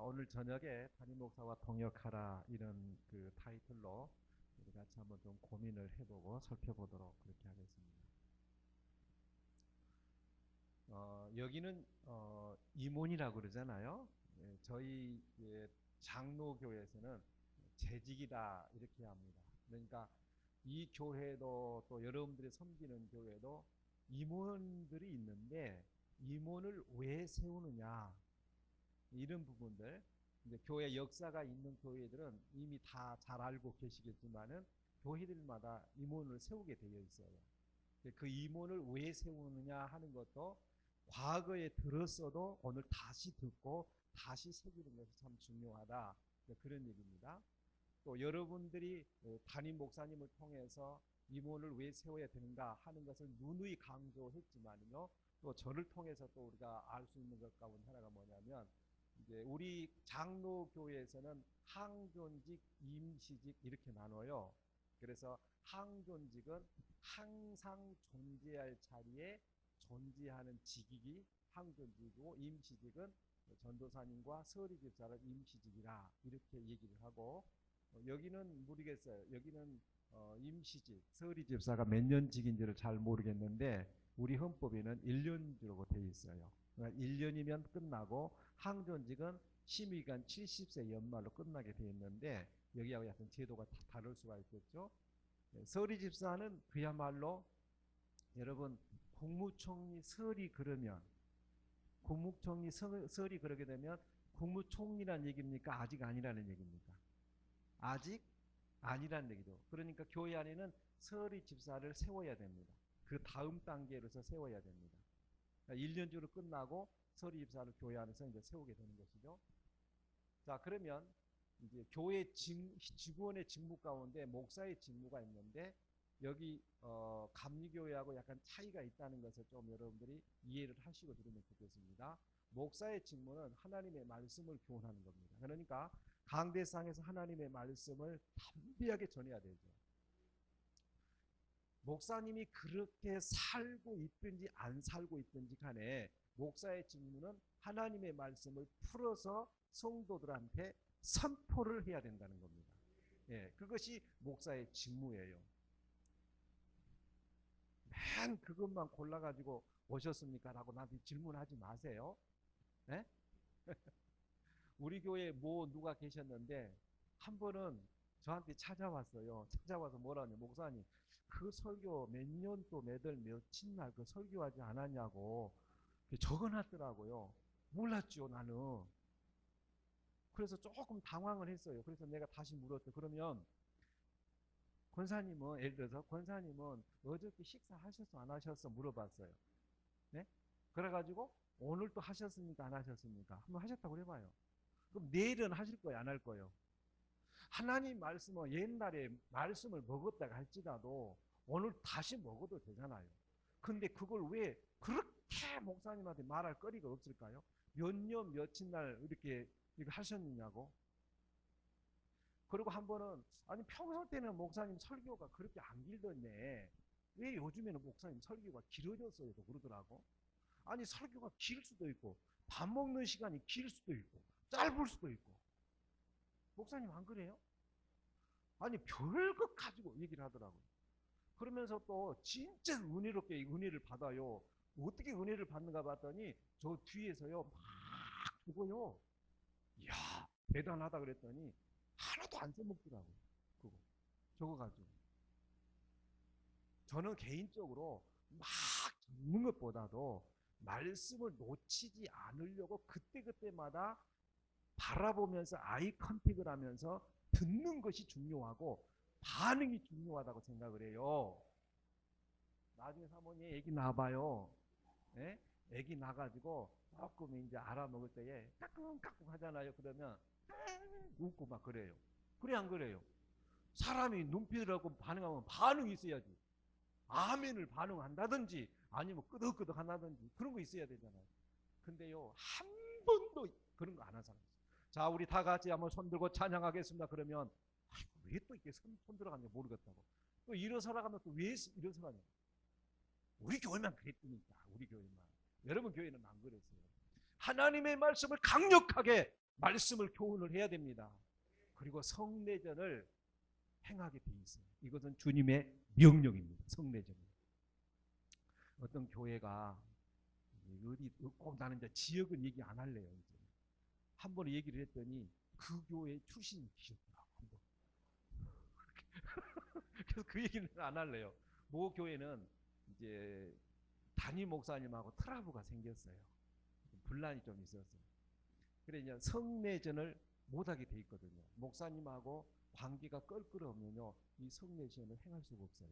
오늘 저녁에 담임 목사와 통역하라 이런 그 타이틀로 우리 같이 한번 좀 고민을 해보고 살펴보도록 그렇게 하겠습니다. 여기는 임원이라고 그러잖아요. 예, 저희 장로교회에서는 재직이다 이렇게 합니다. 그러니까 이 교회도 또 여러분들이 섬기는 교회도 임원들이 있는데 임원을 왜 세우느냐 이런 부분들, 이제 교회 역사가 있는 교회들은 이미 다 잘 알고 계시겠지만은 교회들마다 임원을 세우게 되어 있어요. 그 임원을 왜 세우느냐 하는 것도 과거에 들었어도 오늘 다시 듣고 다시 새기는 것이 참 중요하다, 그런 얘기입니다. 또 여러분들이 담임 목사님을 통해서 임원을 왜 세워야 되는가 하는 것을 누누이 강조했지만요, 또 저를 통해서 또 우리가 알 수 있는 것 가운데 하나가 뭐냐면, 이제 우리 장로교회에서는 항존직, 임시직 이렇게 나눠요. 그래서 항존직은 항상 존재할 자리에 존재하는 직위기 항존직이고, 임시직은 전도사님과 서리집사를 임시직이라 이렇게 얘기를 하고, 여기는 모르겠어요. 여기는 임시직, 서리집사가 몇 년직인지를 잘 모르겠는데 우리 헌법에는 1년제로 되어 있어요. 그러니까 1년이면 끝나고 항존직은 심의기간 70세 연말로 끝나게 되어 있는데 여기하고 약간 제도가 다를 수가 있겠죠. 서리집사는 그야말로 여러분 국무총리 설이 그러면, 국무총리 설이 그러게 되면 국무총리란 얘기입니까? 아직 아니라는 얘기입니까? 아직 아니라는 얘기죠. 그러니까 교회 안에는 서리집사를 세워야 됩니다. 그 다음 단계로서 세워야 됩니다. 1년주로 끝나고 서리집사를 교회 안에서 이제 세우게 되는 것이죠. 자, 그러면 이제 교회 직원의 직무 가운데 목사의 직무가 있는데, 여기 감리교회하고 약간 차이가 있다는 것을 좀 여러분들이 이해를 하시고 들으면 좋겠습니다. 목사의 직무는 하나님의 말씀을 교훈하는 겁니다. 그러니까 강대상에서 하나님의 말씀을 담대하게 전해야 되죠. 목사님이 그렇게 살고 있든지 안 살고 있든지 간에 목사의 직무는 하나님의 말씀을 풀어서 성도들한테 선포를 해야 된다는 겁니다. 예, 그것이 목사의 직무예요. 맨 그것만 골라가지고 오셨습니까? 라고 나한테 질문하지 마세요. 네? 우리 교회에 누가 계셨는데 한 번은 저한테 찾아왔어요. 찾아와서 뭐라냐, 목사님 그 설교 몇 년도 몇월 며칠 날 그 설교하지 않았냐고 적어놨더라고요. 몰랐죠, 나는. 그래서 조금 당황을 했어요. 그래서 내가 다시 물었죠. 그러면 권사님은, 예를 들어서 권사님은 어저께 식사하셨어 안 하셨어 물어봤어요. 네? 그래가지고 오늘 또 하셨습니까 안 하셨습니까? 한번 하셨다고 해봐요. 그럼 내일은 하실 거예요 안 할 거예요? 하나님 말씀은 옛날에 말씀을 먹었다가 할지라도 오늘 다시 먹어도 되잖아요. 근데 그걸 왜 그렇게 목사님한테 말할 거리가 없을까요? 몇 년 며칠 날 이렇게 하셨느냐고. 그리고 한 번은, 아니 평소 때는 목사님 설교가 그렇게 안 길던데 왜 요즘에는 목사님 설교가 길어졌어요? 그러더라고. 아니 설교가 길 수도 있고 밥 먹는 시간이 길 수도 있고 짧을 수도 있고. 목사님 안 그래요? 아니 별것 가지고 얘기를 하더라고요. 그러면서 또 진짜 은혜롭게 은혜를 받아요. 어떻게 은혜를 받는가 봤더니 저 뒤에서요 막 죽어요. 이야 대단하다 그랬더니 하나도 안 써먹더라고요. 그거 적어가지고. 저는 개인적으로 막 적는 것보다도 말씀을 놓치지 않으려고 그때그때마다 바라보면서 아이 컨택을 하면서 듣는 것이 중요하고 반응이 중요하다고 생각을 해요. 나중에 사모님 애기 낳아봐요. 예? 애기 낳아가지고 조금 이제 알아먹을 때에 까꿍까꿍 하잖아요. 그러면 웃고 막 그래요. 그래 안 그래요? 사람이 눈빛을 하고 반응하면 반응이 있어야지. 아멘을 반응한다든지 아니면 끄덕끄덕 한다든지 그런 거 있어야 되잖아요. 근데요 한 번도 그런 거 안 한 사람 있어요. 자, 우리 다 같이 한번 손 들고 찬양하겠습니다. 그러면 왜 또 이렇게 손 들어가는지 모르겠다고. 또 일어서라가면 또 왜 일어서라냐. 우리 교회만 그랬으니까. 우리 교회만. 여러분 교회는 안 그랬어요. 하나님의 말씀을 강력하게 말씀을 교훈을 해야 됩니다. 그리고 성례전을 행하게 돼 있어요. 이것은 주님의 명령입니다. 성례전. 어떤 교회가 어디 꼭 나는 이제 지역은 얘기 안 할래요. 이제 한 번 얘기를 했더니 그 교회 출신이 계셨더라고. 그래서 그 얘기는 안 할래요. 모 교회는 이제 담임 목사님하고 트러블가 생겼어요. 분란이 좀 있었어요. 그래 이제 성례전을 못하게 돼 있거든요. 목사님하고 관계가 껄끄러우면요, 이 성례전을 행할 수가 없어요.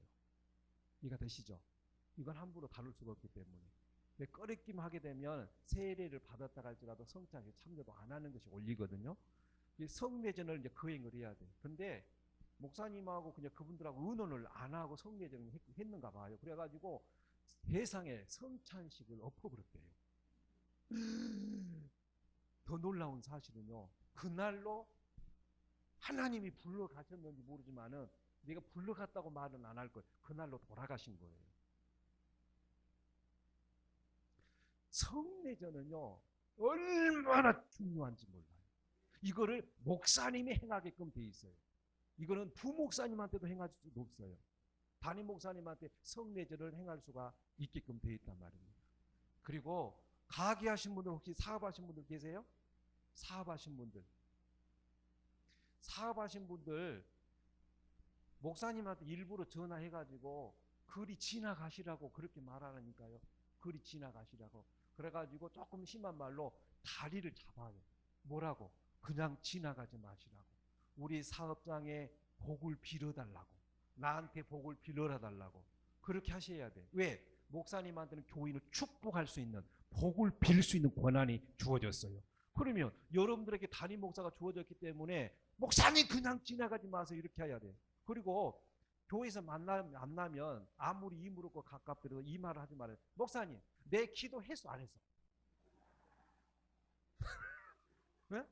이해가 되시죠? 이건 함부로 다룰 수가 없기 때문에. 꺼리낌 하게 되면 세례를 받았다 할지라도 성찬에 참여도 안 하는 것이 옳리거든요. 성례전을 이제 거행을 해야 돼. 근데 목사님하고 그냥 그분들하고 의논을 안 하고 성례전을 했는가 봐요. 그래가지고 세상에 성찬식을 엎어버렸대요. 더 놀라운 사실은요, 그날로 하나님이 불러가셨는지 모르지만은 내가 불러갔다고 말은 안 할 거예요. 그날로 돌아가신 거예요. 성례전은요, 얼마나 중요한지 몰라요. 이거를 목사님이 행하게끔 돼 있어요. 이거는 부목사님한테도 행할 수도 없어요. 담임 목사님한테 성례전을 행할 수가 있게끔 돼 있단 말입니다. 그리고 가게하신 분들, 혹시 사업하신 분들 계세요? 사업하신 분들 목사님한테 일부러 전화해가지고 그리 지나가시라고 그렇게 말하니까요. 그리 지나가시라고. 그래가지고 조금 심한 말로 다리를 잡아요. 뭐라고? 그냥 지나가지 마시라고. 우리 사업장에 복을 빌어달라고. 나한테 복을 빌어달라고. 그렇게 하셔야 돼. 왜? 목사님한테는 교인을 축복할 수 있는, 복을 빌 수 있는 권한이 주어졌어요. 그러면 여러분들에게 담임 목사가 주어졌기 때문에 목사님 그냥 지나가지 마세요. 이렇게 해야 돼. 그리고 교회에서 만나면 아무리 이 무릎과 가깝더라도 이 말을 하지 말아요. 목사님, 내 기도 했어 안 했어? 네?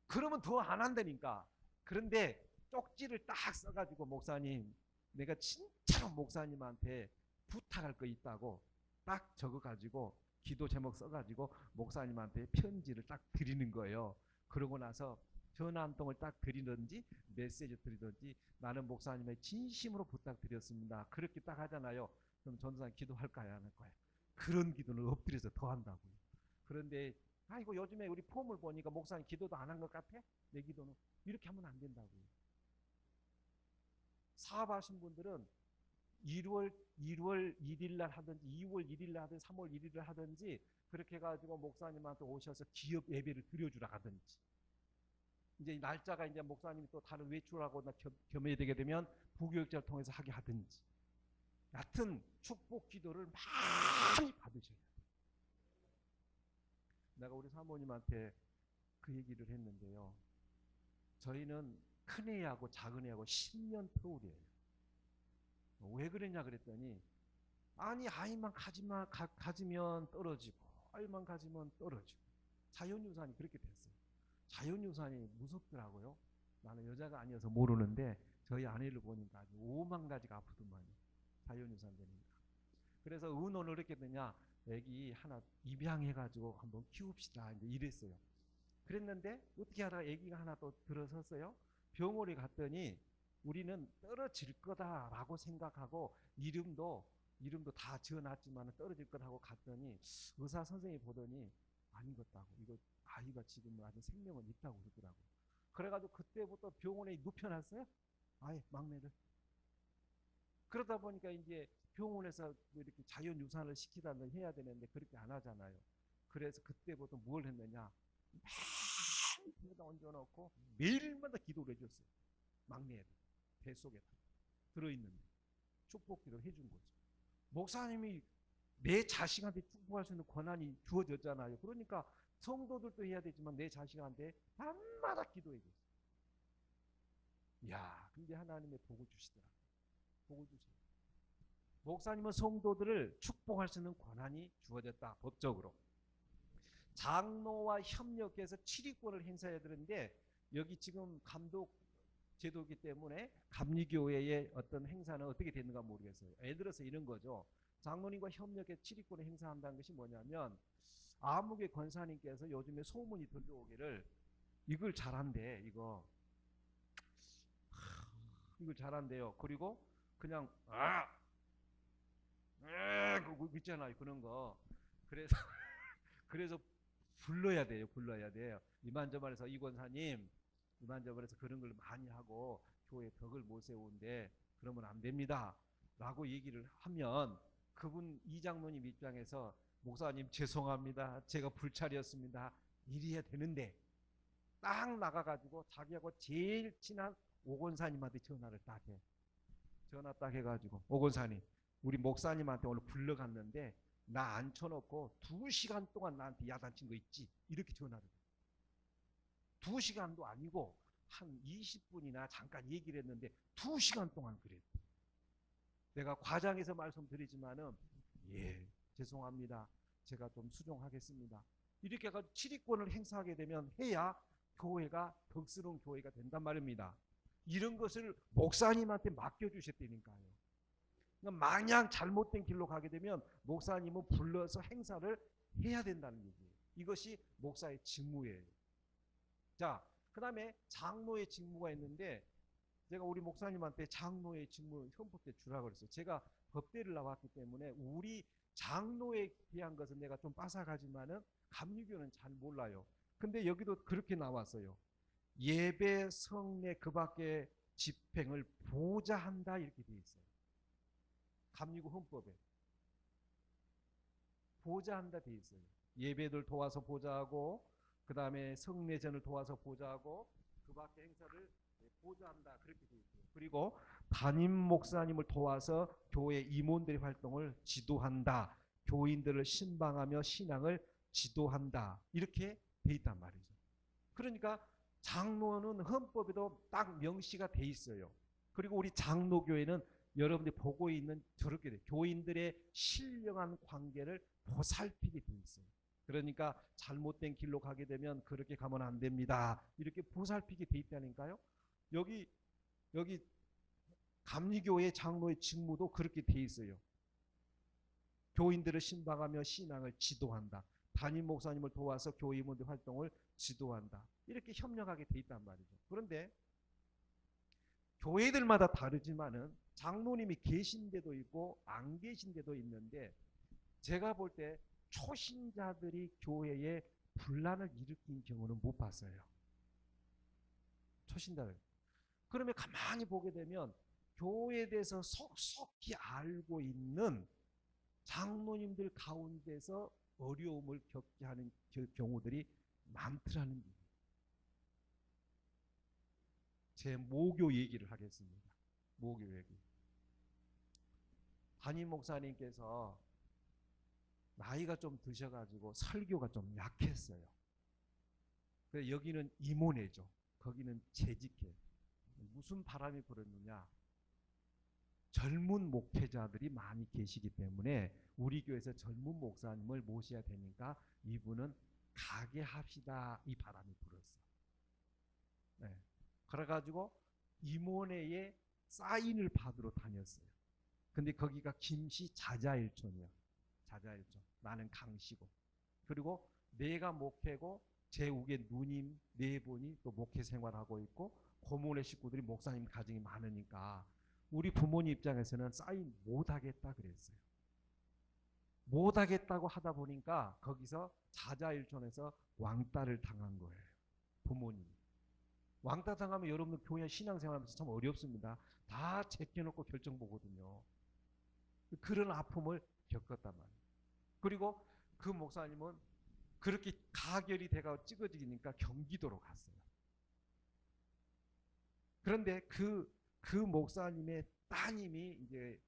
그러면 더 안 한다니까. 그런데 쪽지를 딱 써가지고 목사님, 내가 진짜로 목사님한테 부탁할 거 있다고 딱 적어가지고 기도 제목 써가지고 목사님한테 편지를 딱 드리는 거예요. 그러고 나서 전화 한 통을 딱 드리든지 메시지 드리든지 나는 목사님의 진심으로 부탁드렸습니다. 그렇게 딱 하잖아요. 그럼 전도사님 기도할까요? 안 할까요? 그런 기도는 엎드려서 더 한다고요. 그런데 아이고 요즘에 우리 폼을 보니까 목사님 기도도 안 한 것 같아? 내 기도는. 이렇게 하면 안 된다고요. 사업하신 분들은 1월 1일 날 하든지 2월 1일 날 하든지 3월 1일 날 하든지 그렇게 해가지고 목사님한테 오셔서 기업 예배를 드려주라 하든지, 이제 날짜가 이제 목사님이 또 다른 외출하거나 겸해야 되게 되면 부교육자를 통해서 하게 하든지, 같은 축복 기도를 많이 받으셔야 돼요. 내가 우리 사모님한테 그 얘기를 했는데요. 저희는 큰애하고 작은애하고 10년 터울이에요. 왜 그랬냐 그랬더니, 아니 아이만 가지면 떨어지고 아이만 가지면 떨어지고, 자연유산이 그렇게 됐어요. 자연유산이 무섭더라고요. 나는 여자가 아니어서 모르는데 저희 아내를 보니까 아주 5만 가지가 아프더만요. 자연유산 되니까. 그래서 의논을 어떻게 되냐, 애기 하나 입양해가지고 한번 키웁시다 이제 이랬어요. 그랬는데 어떻게 하다가 애기가 하나 또 들어섰어요. 병원에 갔더니 우리는 떨어질 거다라고 생각하고 이름도 다 지어놨지만 떨어질 거라고 갔더니 의사 선생님이 보더니 아닌 것 같다고, 이거 아이가 지금 아직 생명은 있다고 그러더라고요. 그래가지고 그때부터 병원에 눕혀놨어요. 아예 막내를. 그러다 보니까 이제 병원에서 이렇게 자연유산을 시키다는 해야 되는데 그렇게 안 하잖아요. 그래서 그때부터 뭘 했느냐, 매일 배에다 얹어놓고 매일마다 기도를 해줬어요. 막내애들 뱃속에 들어있는데 축복기를 해준 거죠. 목사님이 내 자식한테 축복할 수 있는 권한이 주어졌잖아요. 그러니까 성도들도 해야 되지만 내 자식한테 밤마다 기도해 줬어요. 이야, 근데 하나님의 복을 주시더라고요. 복을 주세요. 목사님은 성도들을 축복할 수 있는 권한이 주어졌다, 법적으로. 장로와 협력해서 치리권을 행사해야 되는데, 여기 지금 감독 제도이기 때문에 감리교회의 어떤 행사는 어떻게 되는가 모르겠어요. 예를 들어서 이런 거죠. 장로님과 협력해서 치리권을 행사한다는 것이 뭐냐면, 아무개 권사님께서 요즘에 소문이 들려오기를 이걸 잘한대. 이걸 잘한대요. 그리고 그냥 그거 있잖아요. 그런 거. 그래서 그래서 불러야 돼요. 이만저만해서 이 권사님, 이만저만해서 그런 걸 많이 하고 교회 덕을 못 세우는데 그러면 안 됩니다. 라고 얘기를 하면 그분 이 장로님 입장에서 목사님 죄송합니다. 제가 불찰이었습니다. 이래야 되는데 딱 나가가지고 자기하고 제일 친한 오권사님한테 전화를 딱 해. 전화 딱 해가지고 오권사님 우리 목사님한테 오늘 불러갔는데 나 앉혀놓고 2시간 동안 나한테 야단친 거 있지? 이렇게 전화를 해. 2시간도 아니고 한 20분이나 잠깐 얘기를 했는데 2시간 동안 그랬대. 내가 과장해서 말씀드리지만은 예 죄송합니다. 제가 좀 수정하겠습니다. 이렇게 해가지고 치리권을 행사하게 되면 해야 교회가 덕스러운 교회가 된단 말입니다. 이런 것을 목사님한테 맡겨주셨다니까요. 그러니까 마냥 잘못된 길로 가게 되면 목사님은 불러서 행사를 해야 된다는 얘기예요. 이것이 목사의 직무예요. 자, 그 다음에 장로의 직무가 있는데 제가 우리 목사님한테 장로의 직무 헌법 때 주라고 그랬어요. 제가 법대를 나왔기 때문에 우리 장로에 대한 것은 내가 좀 빠삭하지만은 감리교는 잘 몰라요. 근데 여기도 그렇게 나왔어요. 예배, 성례 그 밖에 집행을 보좌한다 이렇게 돼 있어요. 감리교 헌법에 보좌한다 돼 있어요. 예배들 도와서 보좌하고 그 다음에 성례전을 도와서 보좌하고 그 밖에 행사를 보좌한다 그렇게 돼 있어요. 그리고 담임 목사님을 도와서 교회 임원들의 활동을 지도한다. 교인들을 신방하며 신앙을 지도한다. 이렇게 돼 있단 말이죠. 그러니까 장로는 헌법에도 딱 명시가 돼 있어요. 그리고 우리 장로교회는 여러분들이 보고 있는 저렇게 돼. 교인들의 신령한 관계를 보살피게 돼 있어요. 그러니까 잘못된 길로 가게 되면 그렇게 가면 안 됩니다. 이렇게 보살피게 돼 있다니까요. 여기 감리교회 장로의 직무도 그렇게 돼 있어요. 교인들을 신방하며 신앙을 지도한다. 담임 목사님을 도와서 교회 임원들 활동을 지도한다. 이렇게 협력하게 돼 있단 말이죠. 그런데 교회들마다 다르지만은 장로님이 계신 데도 있고 안 계신 데도 있는데 제가 볼 때 초신자들이 교회에 분란을 일으킨 경우는 못 봤어요. 초신자들. 그러면 가만히 보게 되면 교회에 대해서 속속히 알고 있는 장로님들 가운데서 어려움을 겪게 하는 경우들이 많더라는 얘기예요. 제 모교 얘기를 하겠습니다. 모교 얘기. 담임 목사님께서 나이가 좀 드셔가지고 설교가 좀 약했어요. 그래서 여기는 임원회죠. 거기는 재직회. 무슨 바람이 불었느냐. 젊은 목회자들이 많이 계시기 때문에 우리 교회에서 젊은 목사님을 모셔야 되니까 이분은 가게 합시다 이 바람이 불었어. 네. 그래가지고 임원회에 사인을 받으러 다녔어요. 근데 거기가 김씨 자자일촌이야. 자자일촌. 나는 강씨고. 그리고 내가 목회고 제 우에 누님 네 분이 또 목회 생활하고 있고 고모네 식구들이 목사님 가정이 많으니까 우리 부모님 입장에서는 사인 못하겠다 그랬어요. 못하겠다고 하다 보니까 거기서 자자일촌에서 왕따를 당한 거예요. 부모님이. 왕따 당하면 여러분들 교회 신앙생활하면서 참 어렵습니다. 다 제껴놓고 결정 보거든요. 그런 아픔을 겪었단 말이에요. 그리고 그 목사님은 그렇게 가결이 돼가 찍어지니까 경기도로 갔어요. 그런데 그 목사님의 따님이 이제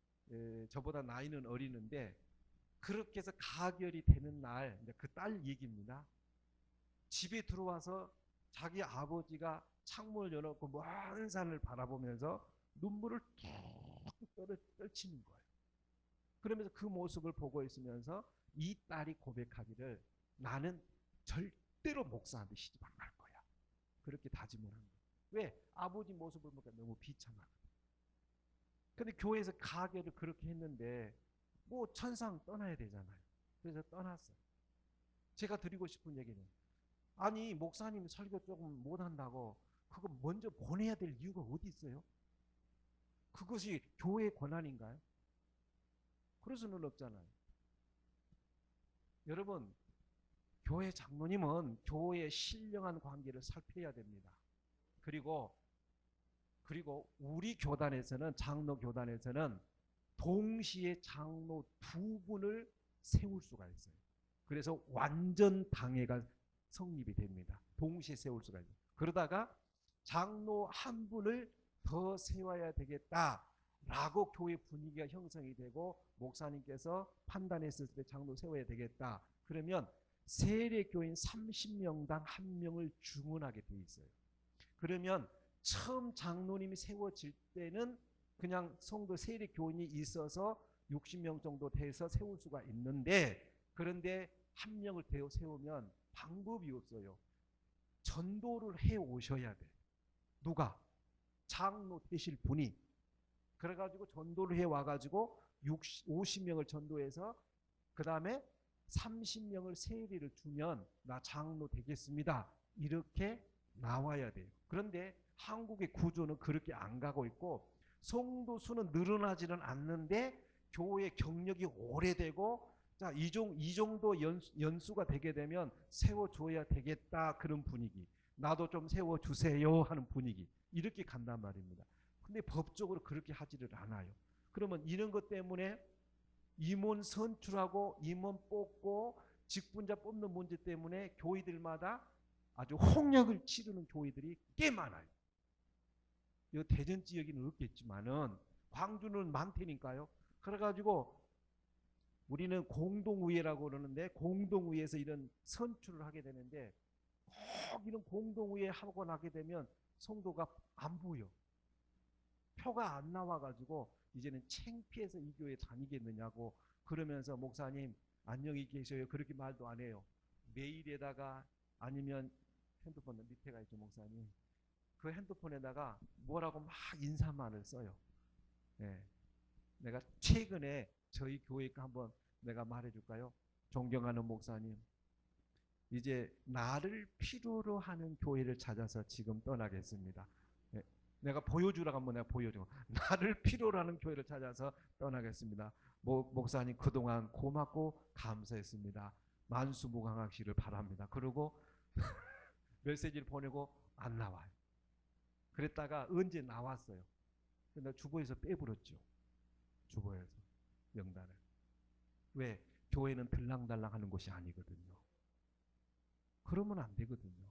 저보다 나이는 어리는데 그렇게 해서 가결이 되는 날 그 딸 얘기입니다. 집에 들어와서 자기 아버지가 창문을 열어놓고 먼 산을 바라보면서 눈물을 툭 떨치는 거예요. 그러면서 그 모습을 보고 있으면서 이 딸이 고백하기를 나는 절대로 목사한테 시집 안 갈 거야. 그렇게 다짐을 한 거예요. 왜? 아버지 모습을 보니까 너무 비참하거든. 근데 교회에서 가게를 그렇게 했는데 뭐 천상 떠나야 되잖아요. 그래서 떠났어요. 제가 드리고 싶은 얘기는 아니 목사님 설교 조금 못한다고 그거 먼저 보내야 될 이유가 어디 있어요? 그것이 교회의 권한인가요? 그럴 수는 없잖아요. 여러분, 교회 장로님은 교회의 신령한 관계를 살펴야 됩니다. 그리고 우리 교단에서는, 장로 교단에서는 동시에 장로 두 분을 세울 수가 있어요. 그래서 완전 당회가 성립이 됩니다. 동시에 세울 수가 있어요. 그러다가 장로 한 분을 더 세워야 되겠다라고 교회 분위기가 형성이 되고 목사님께서 판단했을 때 장로 세워야 되겠다. 그러면 세례교인 30명당 1명을 주문하게 돼 있어요. 그러면 처음 장로님이 세워질 때는 그냥 성도 세례교인이 있어서 60명 정도 돼서 세울 수가 있는데, 그런데 1명을 세우면 방법이 없어요. 전도를 해 오셔야 돼. 누가? 장로 되실 분이. 그래가지고 전도를 해 와가지고 50명을 전도해서 그 다음에 30명을 세례를 주면 나 장로 되겠습니다. 이렇게 나와야 돼요. 그런데 한국의 구조는 그렇게 안 가고 있고 성도 수는 늘어나지는 않는데 교회 경력이 오래되고 자, 이 정도 연수가 되게 되면 세워줘야 되겠다 그런 분위기, 나도 좀 세워주세요 하는 분위기, 이렇게 간단 말입니다. 근데 법적으로 그렇게 하지를 않아요. 그러면 이런 것 때문에 임원 선출하고 임원 뽑고 직분자 뽑는 문제 때문에 교회들마다 아주 홍역을 치르는 교회들이 꽤 많아요. 이 대전 지역에는 없겠지만은 광주는 많다니까요. 그래가지고 우리는 공동의회라고 그러는데 공동의회에서 이런 선출을 하게 되는데 꼭 이런 공동의회 하고 나게 되면 성도가 안 보여. 표가 안 나와가지고 이제는 창피해서 이 교회 다니겠느냐고 그러면서 목사님 안녕히 계셔요 그렇게 말도 안 해요. 메일에다가 아니면 핸드폰 밑에가 있죠 목사님. 그 핸드폰에다가 뭐라고 막 인사말을 써요. 네. 내가 최근에 저희 교회에 한번 내가 말해줄까요? 존경하는 목사님, 이제 나를 필요로 하는 교회를 찾아서 지금 떠나겠습니다. 네. 내가 보여주라고 한번 내가 보여줘. 나를 필요로 하는 교회를 찾아서 떠나겠습니다. 목사님 그동안 고맙고 감사했습니다. 만수무강하시기를 바랍니다. 그리고 메시지를 보내고 안 나와요. 그랬다가 언제 나왔어요. 근데 주보에서 빼버렸죠. 주보에서 명단을. 왜? 교회는 들랑달랑 하는 곳이 아니거든요. 그러면 안 되거든요.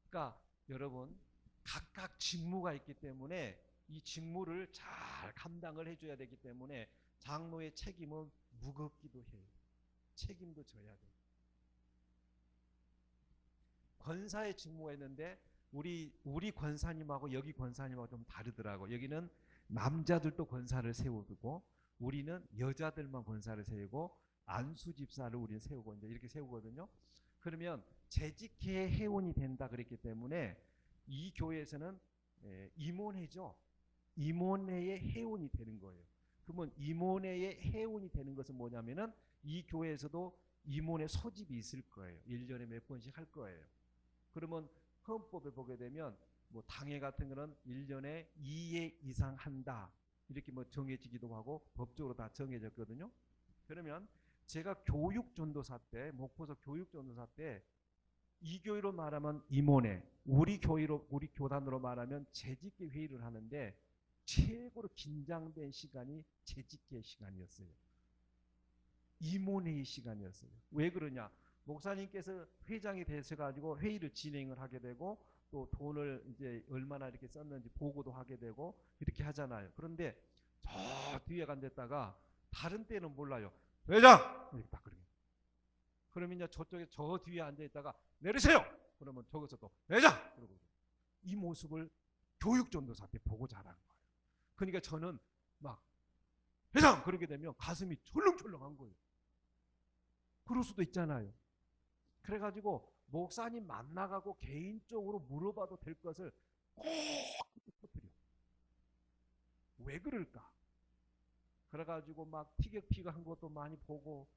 그러니까 여러분 각각 직무가 있기 때문에 이 직무를 잘 감당을 해줘야 되기 때문에 장로의 책임은 무겁기도 해요. 책임도 져야 돼요. 권사의 직무가 있는데 우리 권사님하고 여기 권사님하고 좀 다르더라고. 여기는 남자들도 권사를 세우고 우리는 여자들만 권사를 세우고 안수 집사를 우리는 세우고 이제 이렇게 세우거든요. 그러면 재직회 회원이 된다 그랬기 때문에 이 교회에서는 임원회죠. 임원회의 회원이 되는 거예요. 그러면 임원회의 회원이 되는 것은 뭐냐면은 이 교회에서도 임원회 소집이 있을 거예요. 1년에 몇 번씩 할 거예요. 그러면 헌법에 보게 되면 뭐 당회 같은 거는 1년에 2회 이상 한다. 이렇게 뭐 정해지기도 하고 법적으로 다 정해졌거든요. 그러면 제가 교육전도사 때, 목포서 교육전도사 때 이 교회로 말하면 임원회, 우리 교단으로 말하면 재직회 회의를 하는데 최고로 긴장된 시간이 재직회 시간이었어요. 임원회의 시간이었어요. 왜 그러냐? 목사님께서 회장이 되셔가지고 회의를 진행을 하게 되고 또 돈을 이제 얼마나 이렇게 썼는지 보고도 하게 되고 이렇게 하잖아요. 그런데 저 뒤에 앉았다가 다른 때는 몰라요. 회장! 이렇게 딱 그러면. 그러면 이제 저쪽에 저 뒤에 앉아있다가 내리세요! 그러면 저기서 또 회장! 그러고 이 모습을 교육전도사 때 보고 자란 거예요. 그러니까 저는 막 회장! 그러게 되면 가슴이 철렁철렁한 거예요. 그럴 수도 있잖아요. 그래가지고 목사님 만나가고 개인적으로 물어봐도 될 것을 꼭 터뜨려. 왜 그럴까? 그래가지고 막 티격피격한 것도 많이 보고,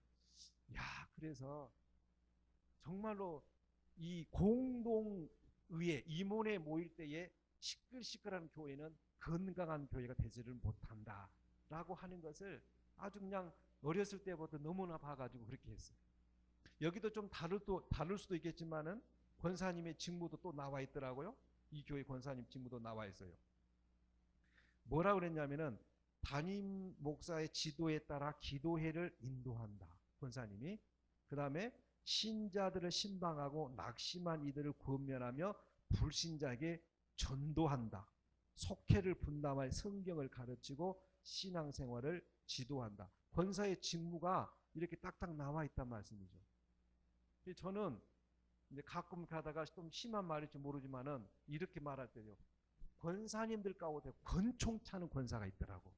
야, 그래서 정말로 이 공동의회 임원회 모일 때에 시끌시끌한 교회는 건강한 교회가 되지를 못한다라고 하는 것을 아주 그냥 어렸을 때부터 너무나 봐가지고 그렇게 했어요. 여기도 좀 다를 수도 있겠지만은 권사님의 직무도 또 나와 있더라고요. 이 교회 권사님 직무도 나와 있어요. 뭐라 그랬냐면은 담임 목사의 지도에 따라 기도회를 인도한다. 권사님이. 그 다음에 신자들을 신방하고 낙심한 이들을 권면하며 불신자에게 전도한다. 속회를 분담할 성경을 가르치고 신앙생활을 지도한다. 권사의 직무가 이렇게 딱딱 나와 있단 말씀이죠. 저는 이제 가끔 가다가 좀 심한 말일지 모르지만은 이렇게 말할 때요. 권사님들 가운데 권총 차는 권사가 있더라고.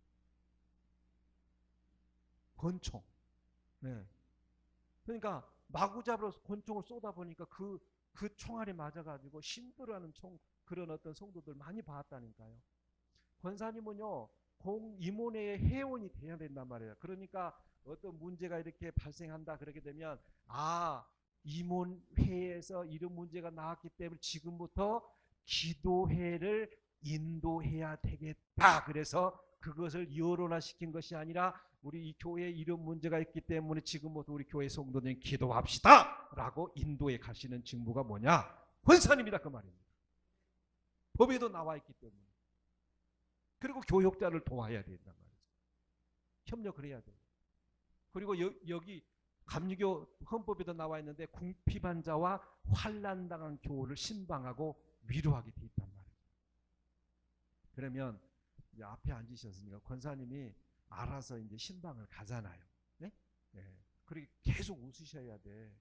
권총. 네. 그러니까 마구잡이로 권총을 쏘다 보니까 그 총알에 맞아가지고 힘들어하는 그런 어떤 성도들 많이 봤다니까요. 권사님은요, 임원회의 회원이 돼야 된단 말이에요. 그러니까 어떤 문제가 이렇게 발생한다 그렇게 되면 임원회에서 이런 문제가 나왔기 때문에 지금부터 기도회를 인도해야 되겠다. 그래서 그것을 여론화시킨 것이 아니라 우리 이 교회에 이런 문제가 있기 때문에 지금부터 우리 교회 성도들이 기도합시다 라고 인도해 가시는 직무가 뭐냐? 권사님이다 그 말입니다. 법에도 나와 있기 때문에. 그리고 교역자를 도와야 된단 말이죠. 협력을 해야 돼요. 그리고 여기 감리교 헌법에도 나와 있는데 궁핍한 자와 환난당한 교우를 신방하고 위로하게 돼 있단 말이에요. 그러면 이제 앞에 앉으셨으니까 권사님이 알아서 이제 신방을 가잖아요. 네? 네. 그리고 계속 웃으셔야 돼.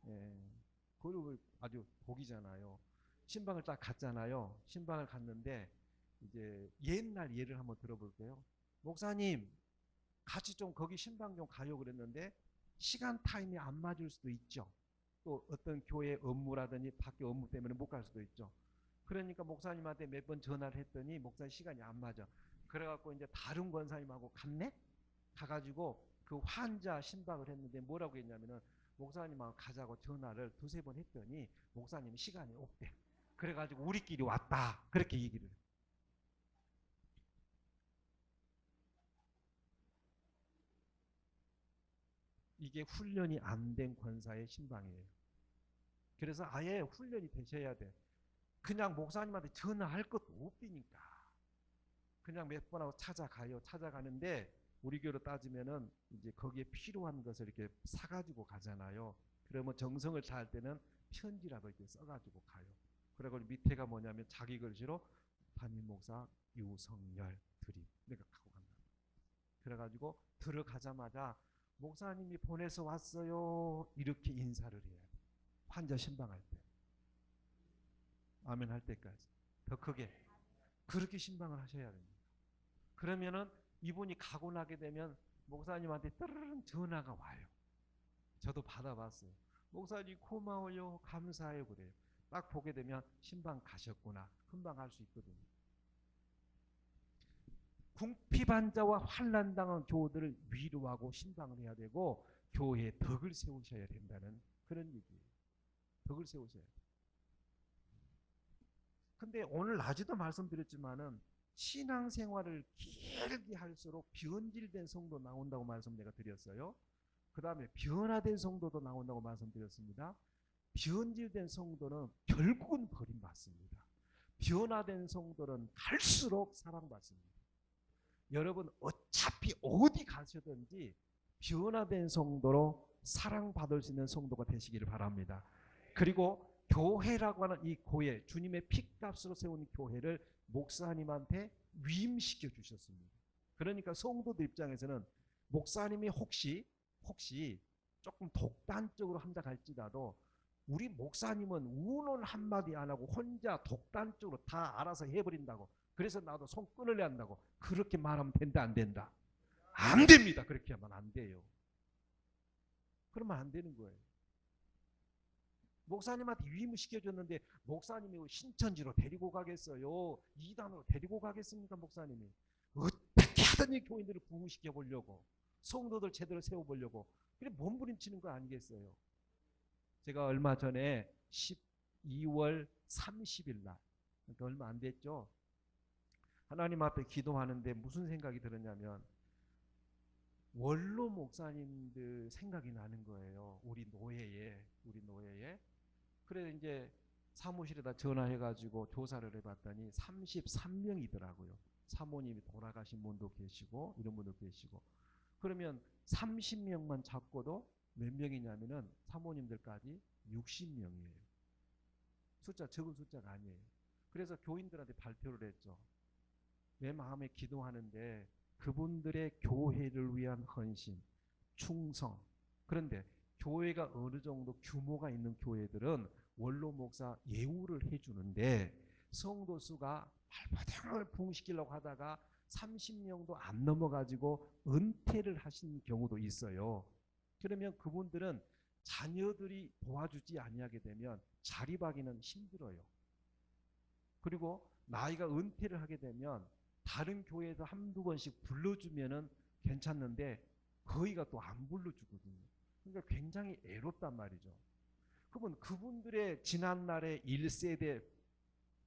네. 그리고 아주 복이잖아요. 신방을 딱 갔잖아요. 신방을 갔는데 이제 옛날 예를 한번 들어볼게요. 목사님, 같이 좀 거기 신방 좀 가요 그랬는데 시간 타임이 안 맞을 수도 있죠. 또 어떤 교회 업무라든지 밖에 업무 때문에 못 갈 수도 있죠. 그러니까 목사님한테 몇 번 전화를 했더니 목사님 시간이 안 맞아. 그래갖고 이제 다른 권사님하고 갔네? 가가지고 그 환자 신방을 했는데 뭐라고 했냐면은 목사님하고 가자고 전화를 두세 번 했더니 목사님이 시간이 없대. 그래가지고 우리끼리 왔다. 그렇게 얘기를. 이게 훈련이 안 된 권사의 신방이에요. 그래서 아예 훈련이 되셔야 돼. 그냥 목사님한테 전화할 것도 없으니까. 그냥 몇 번 하고 찾아가요. 찾아가는데 우리 교로 따지면은 이제 거기에 필요한 것을 이렇게 사가지고 가잖아요. 그러면 정성을 다할 때는 편지라도 이렇게 써가지고 가요. 그리고 밑에가 뭐냐면 자기 글씨로 담임 목사 유성열 드림 내가 갖고 간다. 그래가지고 들어가자마자 목사님이 보내서 왔어요. 이렇게 인사를 해야 돼. 환자 신방할 때. 아멘 할 때까지. 더 크게. 그렇게 신방을 하셔야 됩니다. 그러면은 이분이 가고 나게 되면 목사님한테 따르릉 전화가 와요. 저도 받아봤어요. 목사님 고마워요. 감사해요. 그래요. 딱 보게 되면 신방 가셨구나. 금방 할 수 있거든요. 궁핍한 자와 환난당한 교우들을 위로하고 신방을 해야 되고 교회에 덕을 세우셔야 된다는 그런 얘기예요. 덕을 세우셔야 돼요. 근데 오늘 낮에도 말씀드렸지만은 신앙생활을 길게 할수록 변질된 성도 나온다고 말씀 내가 드렸어요. 그 다음에 변화된 성도도 나온다고 말씀드렸습니다. 변질된 성도는 결국은 버림받습니다. 변화된 성도는 갈수록 사랑받습니다. 여러분 어차피 어디 가시든지 변화된 성도로 사랑받을 수 있는 성도가 되시기를 바랍니다. 그리고 교회라고 하는 이 교회, 주님의 피값으로 세운 교회를 목사님한테 위임시켜 주셨습니다. 그러니까 성도들 입장에서는 목사님이 혹시 조금 독단적으로 한다 할지라도 우리 목사님은 운원 한마디 안 하고 혼자 독단적으로 다 알아서 해버린다고. 그래서 나도 손 끊으려 한다고. 그렇게 말하면 된다 안 된다? 안 됩니다. 그렇게 하면 안 돼요. 그러면 안 되는 거예요. 목사님한테 위임을 시켜줬는데 목사님이 신천지로 데리고 가겠어요? 이단으로 데리고 가겠습니까? 목사님이 어떻게 하든지 교인들을 부흥시켜 보려고 성도들 제대로 세워보려고 그래 몸부림치는 거 아니겠어요? 제가 얼마 전에 12월 30일 날, 그러니까 얼마 안 됐죠. 하나님 앞에 기도하는데 무슨 생각이 들었냐면 원로 목사님들 생각이 나는 거예요. 우리 노예에. 그래 이제 사무실에다 전화해가지고 조사를 해봤더니 33명이더라고요. 사모님이 돌아가신 분도 계시고 이런 분도 계시고. 그러면 30명만 잡고도 몇 명이냐면은 사모님들까지 60명이에요. 적은 숫자가 아니에요. 그래서 교인들한테 발표를 했죠. 내 마음에 기도하는데 그분들의 교회를 위한 헌신, 충성. 그런데 교회가 어느 정도 규모가 있는 교회들은 원로 목사 예우를 해주는데 성도 수가 발바닥을 붕시키려고 하다가 30명도 안 넘어가지고 은퇴를 하신 경우도 있어요. 그러면 그분들은 자녀들이 도와주지 아니하게 되면 자립하기는 힘들어요. 그리고 나이가 은퇴를 하게 되면 다른 교회에서 한두 번씩 불러주면은 괜찮는데 거의가 또 안 불러주거든요. 그러니까 굉장히 애롭단 말이죠. 그러면 그분들의 지난날의 1세대,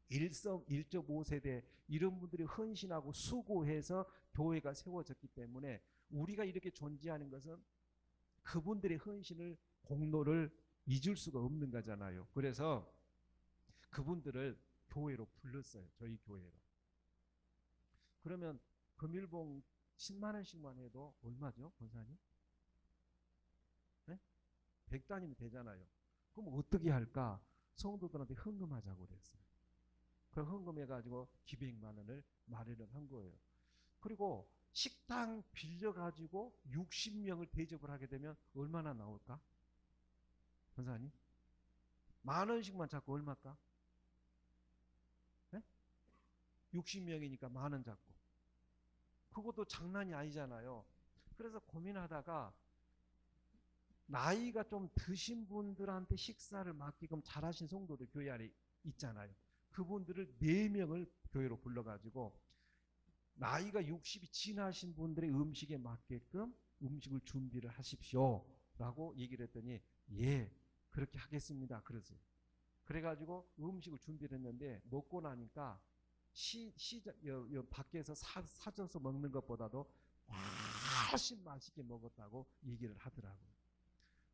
1.5세대 이런 분들이 헌신하고 수고해서 교회가 세워졌기 때문에 우리가 이렇게 존재하는 것은 그분들의 헌신을 공로를 잊을 수가 없는 거잖아요. 그래서 그분들을 교회로 불렀어요. 저희 교회로. 그러면 금일봉 10만 원씩만 해도 얼마죠, 권사님? 네? 100단위면 되잖아요. 그럼 어떻게 할까? 성도들한테 헌금하자고 그랬어요. 그 헌금해가지고 기백만 원을 마련을 한 거예요. 그리고 식당 빌려가지고 60명을 대접을 하게 되면 얼마나 나올까? 권사님? 10,000원씩만 잡고 얼마일까? 네? 60명이니까 10,000원 잡고. 그것도 장난이 아니잖아요. 그래서 고민하다가 나이가 좀 드신 분들한테 식사를 맡기끔 잘하신 성도들 교회 안에 있잖아요. 그분들을 4명을 교회로 불러가지고 나이가 60이 지나신 분들의 음식에 맞게끔 음식을 준비를 하십시오 라고 얘기를 했더니 예 그렇게 하겠습니다 그러세요. 그래가지고 음식을 준비를 했는데 먹고 나니까 밖에서 사줘서 먹는 것보다도 훨씬 맛있게 먹었다고 얘기를 하더라고요.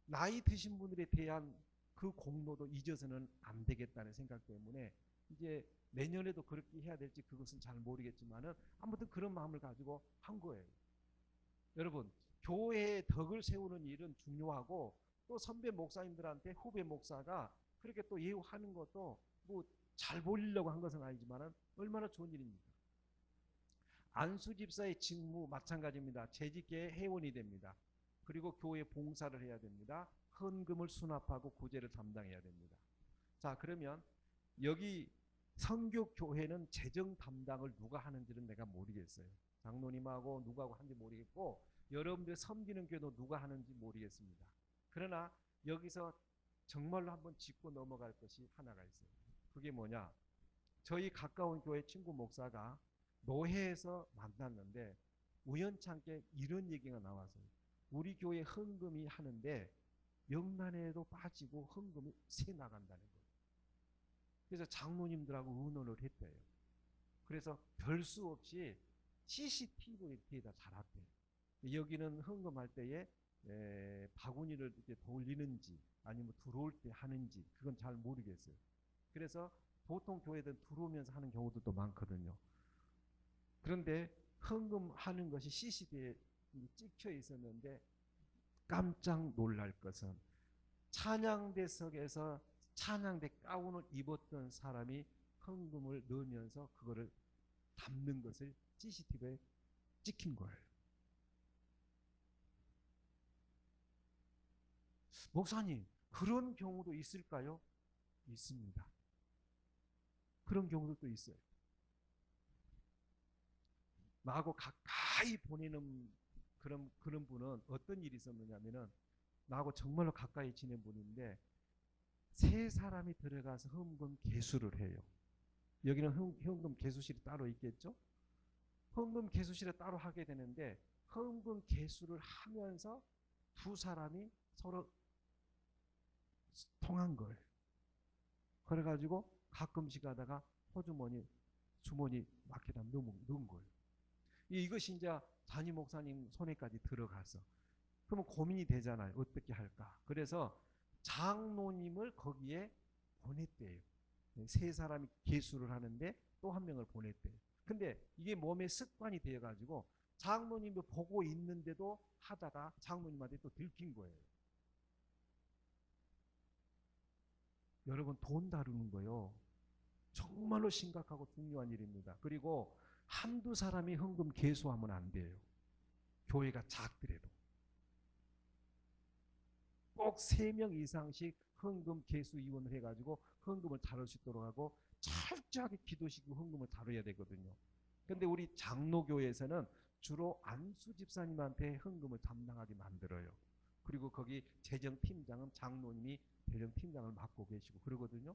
나이 드신 분들에 대한 그 공로도 잊어서는 안 되겠다는 생각 때문에 이제 내년에도 그렇게 해야 될지 그것은 잘 모르겠지만은 아무튼 그런 마음을 가지고 한 거예요. 여러분, 교회의 덕을 세우는 일은 중요하고 또 선배 목사님들한테 후배 목사가 그렇게 또 예우하는 것도 뭐 잘 보이려고 한 것은 아니지만은 얼마나 좋은 일입니까? 안수 집사의 직무 마찬가지입니다. 재직계의 회원이 됩니다. 그리고 교회 봉사를 해야 됩니다. 헌금을 수납하고 구제를 담당해야 됩니다. 자, 그러면 여기 선교교회는 재정 담당을 누가 하는지는 내가 모르겠어요. 장로님하고 누구하고 하는지 모르겠고 여러분들 섬기는 교회도 누가 하는지 모르겠습니다. 그러나 여기서 정말로 한번 짚고 넘어갈 것이 하나가 있어요. 그게 뭐냐? 저희 가까운 교회 친구 목사가 노회에서 만났는데 우연찮게 이런 얘기가 나와서요. 우리 교회 헌금이 하는데 명란에도 빠지고 헌금이 새 나간다는 거예요. 그래서 장로님들하고 의논을 했대요. 그래서 별 수 없이 CCTV에다 달았대요. 여기는 헌금할 때에 바구니를 이렇게 돌리는지 아니면 들어올 때 하는지 그건 잘 모르겠어요. 그래서 보통 교회들은 들어오면서 하는 경우도 많거든요. 그런데 헌금하는 것이 CCTV에 찍혀 있었는데 깜짝 놀랄 것은 찬양대석에서 찬양대 가운을 입었던 사람이 헌금을 넣으면서 그거를 담는 것을 CCTV에 찍힌 거예요. 목사님, 그런 경우도 있을까요? 있습니다. 그런 경우도 있어요. 나하고 가까이 보내는 그런 분은 어떤 일이 있었느냐면은 나하고 정말로 가까이 지낸 분인데 세 사람이 들어가서 헌금 개수를 해요. 여기는 헌금 개수실이 따로 있겠죠? 헌금 개수실에 따로 하게 되는데 헌금 개수를 하면서 두 사람이 통한 거예요. 그래가지고 가끔씩 하다가 호주머니, 주머니 막히다 넣은 거예요. 이것이 이제 담임 목사님 손에까지 들어가서 그러면 고민이 되잖아요. 어떻게 할까? 그래서 장로님을 거기에 보냈대요. 세 사람이 계수를 하는데 또 한 명을 보냈대요. 근데 이게 몸에 습관이 되어가지고 장로님도 보고 있는데도 하다가 장로님한테 또 들킨 거예요. 여러분, 돈 다루는 거요, 정말로 심각하고 중요한 일입니다. 그리고 한두 사람이 헌금 계수하면 안 돼요. 교회가 작더라도. 꼭 3명 이상씩 헌금 계수위원을 해가지고 헌금을 다룰 수 있도록 하고 철저하게 기도시키고 헌금을 다뤄야 되거든요. 근데 우리 장로교회에서는 주로 안수 집사님한테 헌금을 담당하게 만들어요. 그리고 거기 재정팀장은 장로님이 재정팀장을 맡고 계시고 그러거든요.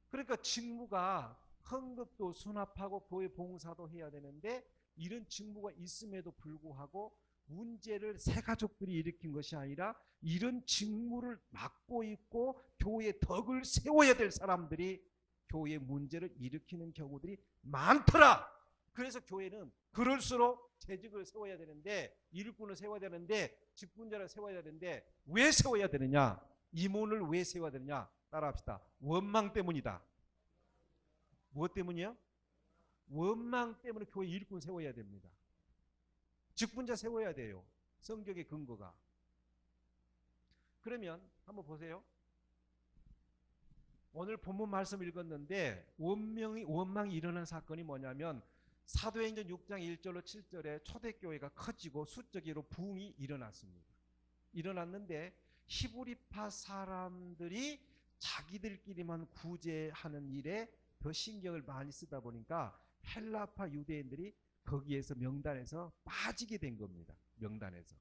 그러니까 직무가 헌금도 수납하고 교회 봉사도 해야 되는데 이런 직무가 있음에도 불구하고 문제를 새 가족들이 일으킨 것이 아니라 이런 직무를 맡고 있고 교회의 덕을 세워야 될 사람들이 교회의 문제를 일으키는 경우들이 많더라. 그래서 교회는 그럴수록 재직을 세워야 되는데, 일꾼을 세워야 되는데, 직분자를 세워야 되는데, 왜 세워야 되느냐? 임원을 왜 세워야 되느냐? 따라합시다. 원망 때문이다. 무엇 때문이요? 원망 때문에 교회 일꾼 세워야 됩니다. 직분자 세워야 돼요. 성경의 근거가. 그러면 한번 보세요. 오늘 본문 말씀 읽었는데 원망이 일어난 사건이 뭐냐면 사도행전 6장 1절로 7절에 초대교회가 커지고 수적으로 부흥이 일어났습니다. 일어났는데 히브리파 사람들이 자기들끼리만 구제하는 일에 더 신경을 많이 쓰다 보니까 헬라파 유대인들이 거기에서 명단에서 빠지게 된 겁니다. 명단에서.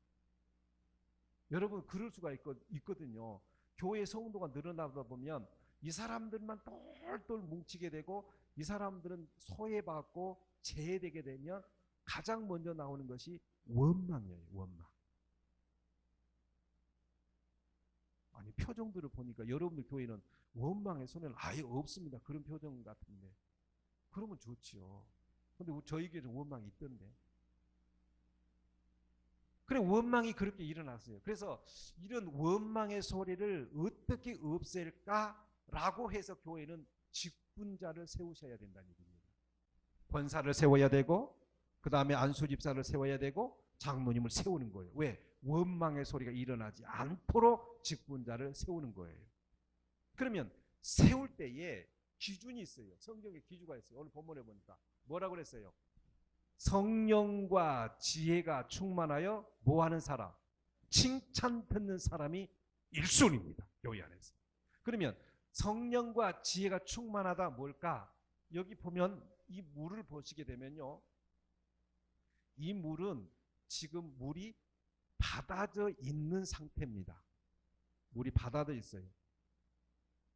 여러분, 그럴 수가 있거든요. 교회 성도가 늘어나다 보면 이 사람들만 똘똘 뭉치게 되고 이 사람들은 소외받고 제외되게 되면 가장 먼저 나오는 것이 원망이에요. 원망. 아니, 표정들을 보니까 여러분들 교회는 원망의 소리는 아예 없습니다. 그런 표정 같은데. 그러면 좋지요. 근데 저희 교회는 원망이 있던데. 그래, 원망이 그렇게 일어났어요. 그래서 이런 원망의 소리를 어떻게 없앨까라고 해서 교회는 직분자를 세우셔야 된다는 얘기입니다. 권사를 세워야 되고 그 다음에 안수집사를 세워야 되고 장로님을 세우는 거예요. 왜? 원망의 소리가 일어나지 않도록 직분자를 세우는 거예요. 그러면 세울 때에 기준이 있어요. 성경에 기준가 있어요. 오늘 본문에 보니까 뭐라고 그랬어요? 성령과 지혜가 충만하여 뭐하는 사람? 칭찬 듣는 사람이 1순위입니다. 교회 안에서. 그러면 성령과 지혜가 충만하다 뭘까? 여기 보면 이 물을 보시게 되면요, 이 물은 지금 물이 받아져 있는 상태입니다. 물이 받아져 있어요.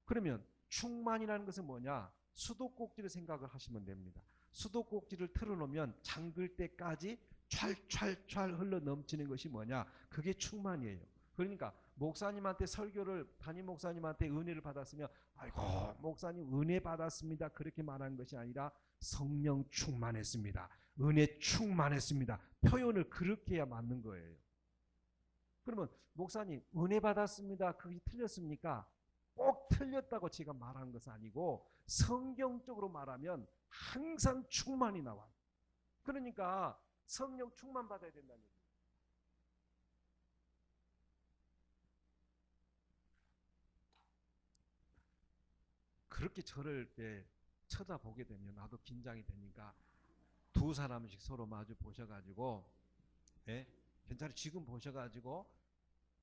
그러면 충만이라는 것은 뭐냐? 수도꼭지를 생각을 하시면 됩니다. 수도꼭지를 틀어놓으면 잠글 때까지 찰찰찰 흘러 넘치는 것이 뭐냐? 그게 충만이에요. 그러니까 목사님한테 설교를, 담임 목사님한테 은혜를 받았으면 아이고 목사님 은혜 받았습니다 그렇게 말하는 것이 아니라 성령 충만했습니다, 은혜 충만했습니다, 표현을 그렇게 해야 맞는 거예요. 그러면 목사님 은혜 받았습니다 그게 틀렸습니까? 꼭 틀렸다고 제가 말하는 것은 아니고 성경적으로 말하면 항상 충만이 나와요. 그러니까 성령 충만 받아야 된다는 얘기예요. 그렇게 저를 이렇게 쳐다보게 되면 나도 긴장이 되니까 두 사람씩 서로 마주 보셔가지고, 예? 괜찮아요. 지금 보셔가지고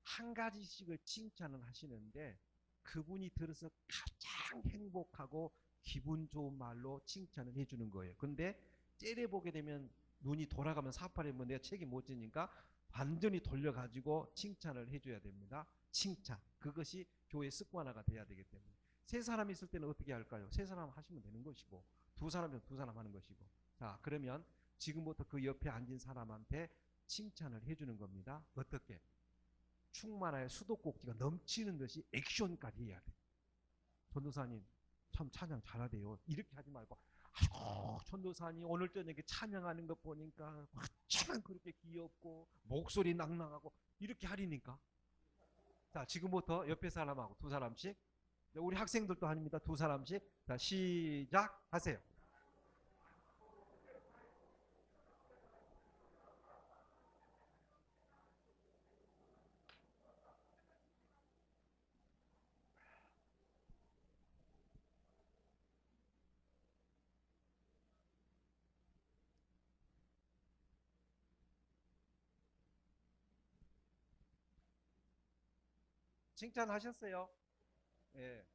한 가지씩을 칭찬을 하시는데 그분이 들어서 가장 행복하고 기분 좋은 말로 칭찬을 해주는 거예요. 근데 째려보게 되면 눈이 돌아가면 사파리면 내가 책임 못 지니까 완전히 돌려가지고 칭찬을 해줘야 됩니다. 칭찬. 그것이 교회 습관화가 돼야 되기 때문에. 세 사람 있을 때는 어떻게 할까요? 세 사람 하시면 되는 것이고 두 사람이면 두 사람 하는 것이고. 자, 그러면 지금부터 그 옆에 앉은 사람한테 칭찬을 해주는 겁니다. 어떻게? 충만하여 수도꼭지가 넘치는 듯이 액션까지 해야 돼. 전도사님 참 찬양 잘하대요. 이렇게 하지 말고, 아이고 전도사님 오늘 저녁에 찬양하는 거 보니까 참 그렇게 귀엽고 목소리 낭낭하고 이렇게 하리니까. 자, 지금부터 옆에 사람하고 두 사람씩, 우리 학생들도 아닙니다. 두 사람씩. 자, 시작하세요. 칭찬하셨어요? 예.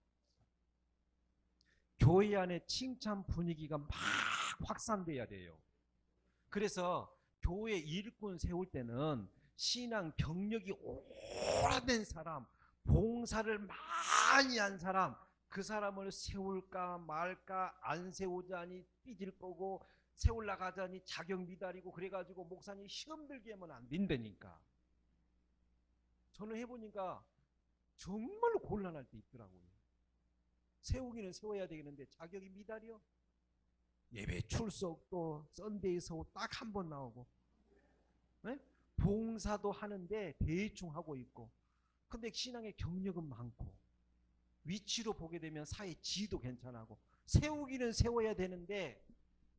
교회 안에 칭찬 분위기가 막 확산돼야 돼요. 그래서 교회 일꾼 세울 때는 신앙 경력이 오래된 사람, 봉사를 많이 한 사람, 그 사람을 세울까 말까, 안 세우자니 삐질 거고, 세울라 하자니 자격 미달이고, 그래가지고 목사님 시험 들게 하면 안 된다니까. 저는 해보니까 정말로 곤란할 때 있더라고요. 세우기는 세워야 되겠는데 자격이 미달이요. 예배 출석도 썬데이 서고 딱 한 번 나오고, 네? 봉사도 하는데 대충 하고 있고, 근데 신앙의 경력은 많고, 위치로 보게 되면 사회 지도 괜찮고, 세우기는 세워야 되는데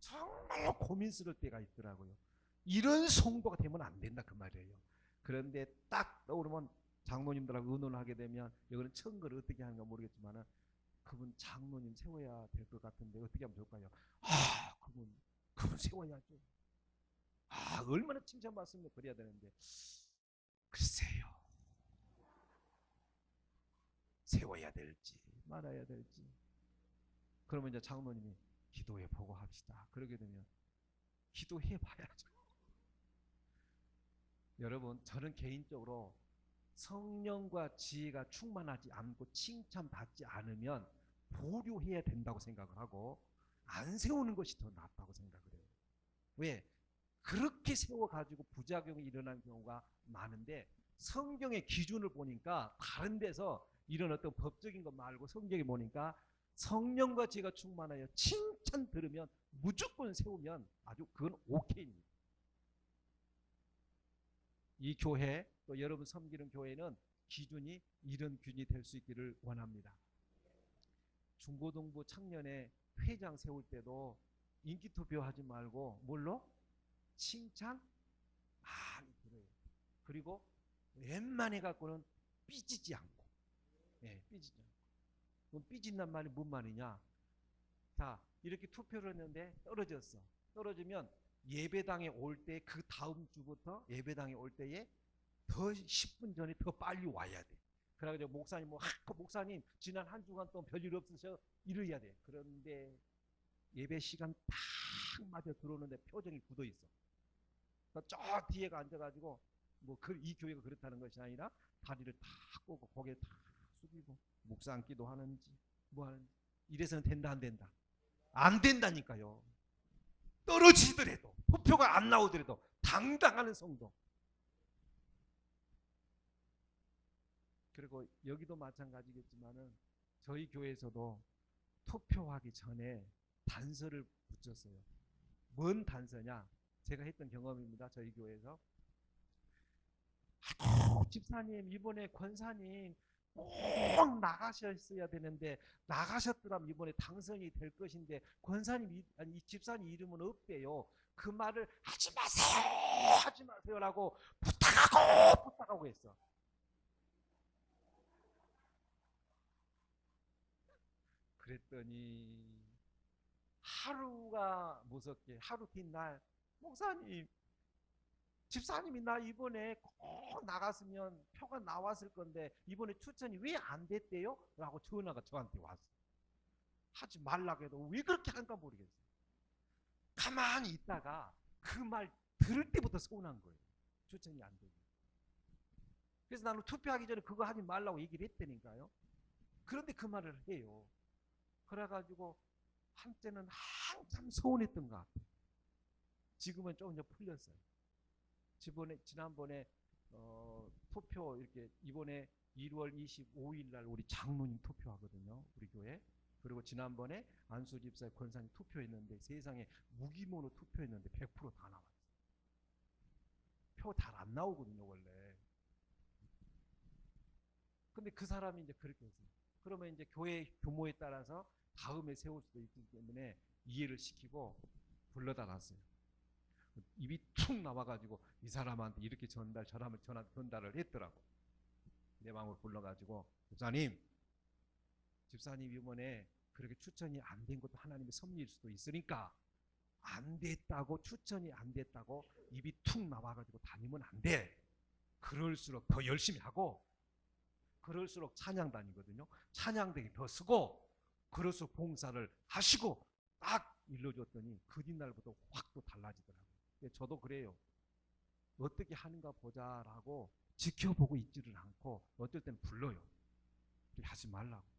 정말로 고민스러울 때가 있더라고요. 이런 성도가 되면 안 된다 그 말이에요. 그런데 딱 떠오르면 장로님들하고 의논을 하게 되면, 이거는 청거를 어떻게 하는가 모르겠지만 그분 장로님 세워야 될 것 같은데 어떻게 하면 좋을까요? 아, 그분 세워야죠. 아, 얼마나 칭찬받으면 그래야 되는데, 글쎄요, 세워야 될지 말아야 될지. 그러면 이제 장로님이 기도해 보고 합시다. 그러게 되면 기도해 봐야죠. 여러분, 저는 개인적으로 성령과 지혜가 충만하지 않고 칭찬받지 않으면 보류해야 된다고 생각을 하고, 안 세우는 것이 더 낫다고 생각을 해요. 왜? 그렇게 세워가지고 부작용이 일어나는 경우가 많은데, 성경의 기준을 보니까 다른 데서 이런 어떤 법적인 것 말고 성경에 보니까 성령과 지혜가 충만하여 칭찬 들으면 무조건 세우면 아주 그건 오케이입니다. 이 교회, 또 여러분 섬기는 교회는 기준이 이런 기준이 될 수 있기를 원합니다. 중고등부 청년회 회장 세울 때도 인기 투표하지 말고 뭘로? 칭찬 많이 들어요. 그리고 웬만해 갖고는 삐지지 않고, 삐지지 않고. 그럼 삐진단 말이 뭔 말이냐? 자, 이렇게 투표를 했는데 떨어졌어. 떨어지면 예배당에 올 때, 그 다음 주부터 예배당에 올 때에 더 10분 전에 더 빨리 와야 돼. 그래가지고 목사님, 목사님 지난 한 주간 동안 별일 없으셔, 이래야 돼. 그런데 예배 시간 딱 맞아 들어오는데 표정이 굳어 있어. 저 뒤에가 앉아가지고, 이 교회가 그렇다는 것이 아니라 다리를 탁 꼬고 고개 탁 숙이고 묵상 기도 하는지 뭐 하는지. 이래서는 된다 안 된다? 안 된다니까요. 떨어지더라도, 투표가 안 나오더라도 당당하는 성도. 그리고 여기도 마찬가지겠지만은 저희 교회에서도 투표하기 전에 단서를 붙였어요. 뭔 단서냐? 제가 했던 경험입니다. 저희 교회에서. 집사님, 이번에 권사님 꼭 나가셨어야 되는데 나가셨더라면 이번에 당선이 될 것인데 권사님, 아니 집사님 이름은 없대요. 그 말을 하지 마세요, 하지 마세요라고 부탁하고 했어. 그랬더니 하루가 무섭게, 하루 뒷날, 목사님, 집사님이 나 이번에 꼭 나갔으면 표가 나왔을 건데 이번에 추천이 왜 안 됐대요? 라고 전화가 저한테 왔어. 하지 말라고 해도 왜 그렇게 한가 모르겠어요. 가만히 있다가 그 말 들을 때부터 서운한 거예요. 추천이 안 되고. 그래서 나는 투표하기 전에 그거 하지 말라고 얘기를 했다니까요. 그런데 그 말을 해요. 그래가지고 한때는 한참 서운했던 것 같아요. 지금은 조금 풀렸어요. 지난번에 투표 이렇게 이번에 1월 25일 날 우리 장로님 투표하거든요. 우리 교회. 그리고 지난번에 안수 집사의 권사님 투표했는데 세상에 무기모로 투표했는데 100%다 나왔어요. 표 잘 안 나오거든요, 원래. 근데 그 사람이 이제 그렇게 했어요. 그러면 이제 교회 규모에 따라서 다음에 세울 수도 있기 때문에 이해를 시키고 불러다 놨어요. 입이 툭 나와가지고 이 사람한테 이렇게 전달을 했더라고. 내 마음을 불러가지고 집사님 이번에 그렇게 추천이 안 된 것도 하나님의 섭리일 수도 있으니까 안 됐다고, 추천이 안 됐다고 입이 툭 나와가지고 다니면 안 돼. 그럴수록 더 열심히 하고, 그럴수록 찬양 다니거든요. 찬양대기 더 쓰고, 그럴수록 봉사를 하시고 딱 일러줬더니 그 뒷날부터 확 또 달라지더라고요. 저도 그래요. 어떻게 하는가 보자라고 지켜보고 있지를 않고 어떨 땐 불러요. 그렇게 하지 말라고.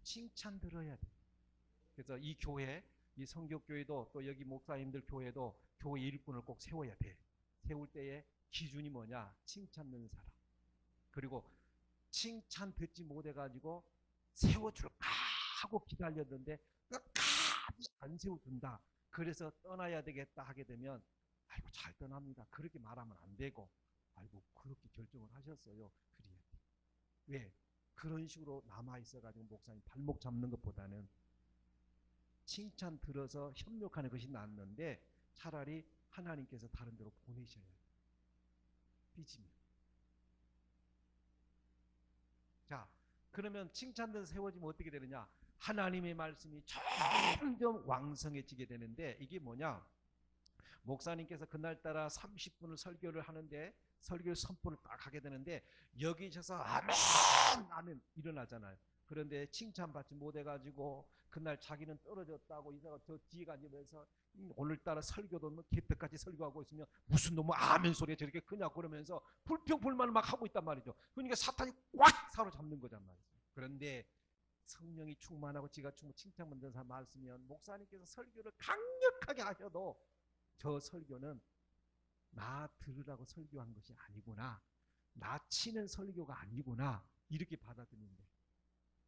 칭찬 들어야 돼. 그래서 이 교회, 이 성교교회도 또 여기 목사님들 교회도 교회 일꾼을 꼭 세워야 돼. 세울 때의 기준이 뭐냐? 칭찬 듣는 사람. 그리고 칭찬 듣지 못해가지고 세워줄까 하고 기다렸는데 끝까지 안 세워준다. 그래서 떠나야 되겠다 하게 되면 아이고 잘 떠납니다. 그렇게 말하면 안 되고 아이고 그렇게 결정을 하셨어요. 그래야 돼. 왜? 그런 식으로 남아있어가지고 목사님 발목 잡는 것보다는 칭찬 들어서 협력하는 것이 낫는데 차라리 하나님께서 다른 데로 보내셔야 돼요. 삐지면. 자, 그러면 칭찬돼서 세워지면 어떻게 되느냐? 하나님의 말씀이 점점 왕성해지게 되는데 이게 뭐냐? 목사님께서 그날따라 30분을 설교를 하는데 설교 선포를 딱 하게 되는데 여기 있어서 아멘 아멘 일어나잖아요. 그런데 칭찬받지 못해가지고 그날 자기는 떨어졌다고 이사가 저 뒤에 앉으면서 오늘따라 설교도 뭐 개떡같이 설교하고 있으면 무슨 놈의 아멘 소리가 저렇게 크냐고 그러면서 불평불만을 막 하고 있단 말이죠. 그러니까 사탄이 꽉 사로잡는 거란 말이죠. 그런데 성령이 충만하고 지가 칭찬받는 사람 말씀이면 목사님께서 설교를 강력하게 하셔도 저 설교는 나 들으라고 설교한 것이 아니구나, 나 치는 설교가 아니구나 이렇게 받아들이는데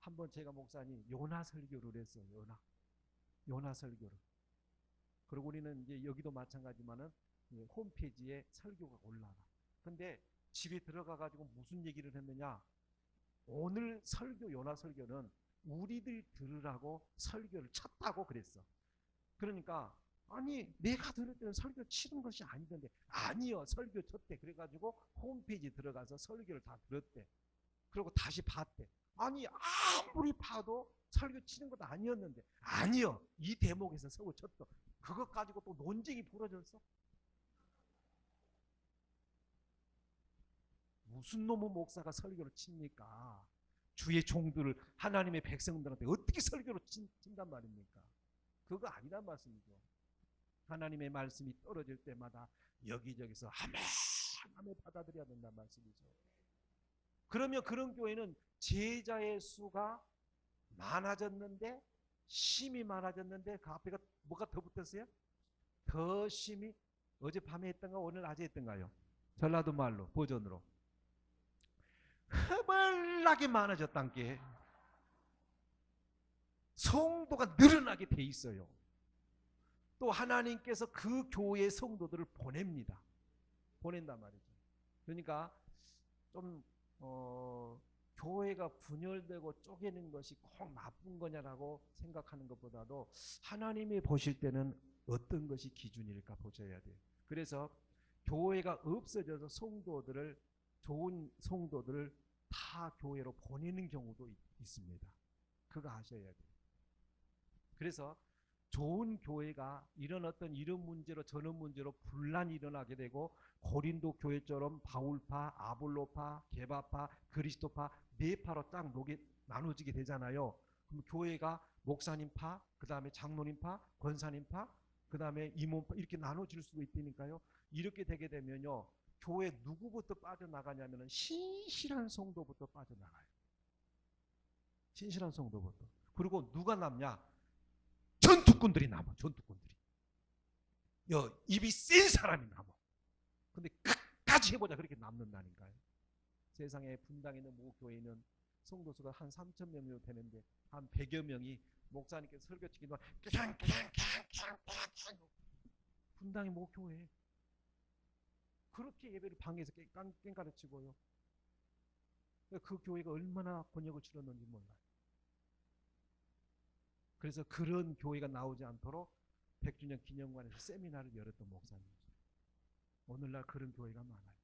한번 제가 목사님 요나 설교를 했어요. 요나 설교를. 그리고 우리는 이제 여기도 마찬가지지만은 홈페이지에 설교가 올라가. 근데 집에 들어가 가지고 무슨 얘기를 했느냐? 오늘 설교 요나 설교는 우리들 들으라고 설교를 쳤다고 그랬어. 그러니까 아니 내가 들을 때는 설교 치는 것이 아니던데 아니요 설교 쳤대. 그래가지고 홈페이지 들어가서 설교를 다 들었대. 그리고 다시 봤대. 아니 아무리 봐도 설교 치는 것도 아니었는데 아니요 이 대목에서 설교 쳤어. 그것 가지고 또 논쟁이 벌어졌어. 무슨 놈의 목사가 설교를 칩니까? 주의 종들을 하나님의 백성들한테 어떻게 설교를 친단 말입니까? 그거 아니란 말씀이죠. 하나님의 말씀이 떨어질 때마다 여기저기서 아멘 아멘 받아들여야 된다는 말씀이죠. 그러면 그런 교회는 제자의 수가 많아졌는데 심이 많아졌는데 그 앞에가 뭐가 더 붙었어요? 더 심이 어젯밤에 했던가 오늘 낮에 했던가요? 전라도 말로 버전으로 허벌나게 많아졌단 게 성도가 늘어나게 돼 있어요. 또 하나님께서 그 교회의 성도들을 보냅니다. 보낸단 말이죠. 그러니까 좀 교회가 분열되고 쪼개는 것이 꼭 나쁜 거냐라고 생각하는 것보다도 하나님이 보실 때는 어떤 것이 기준일까 보셔야 돼요. 그래서 교회가 없어져서 성도들을 좋은 성도들을 타 교회로 보내는 경우도 있습니다. 그거 아셔야 돼요. 그래서 좋은 교회가 이런 어떤 이런 문제로 저런 문제로 분란이 일어나게 되고 고린도 교회처럼 바울파, 아볼로파, 게바파, 그리스도파 네 파로 딱 나눠지게 되잖아요. 그럼 교회가 목사님파, 그 다음에 장로님파, 권사님파, 그 다음에 임원파 이렇게 나눠질 수도 있다니까요. 이렇게 되게 되면요. 교회 누구부터 빠져나가냐면 신실한 성도부터 빠져나가요. 신실한 성도부터. 그리고 누가 남냐? 전투꾼들이 남아. 전투꾼들이. 입이 센 사람이 남아. 근데 끝까지 해보자 그렇게 남는다니까요. 세상에 분당에 있는 모 교회는 성도수가 한 3천 명 정도 되는데 한 100여 명이 목사님께서 설교 치기도 분당의 모 교회 그렇게 예배를 방에서 깽가르 치고요. 그 교회가 얼마나 곤욕을 치렀는지 몰라요. 그래서 그런 교회가 나오지 않도록 100주년 기념관에서 세미나를 열었던 목사님이죠. 오늘날 그런 교회가 많아요.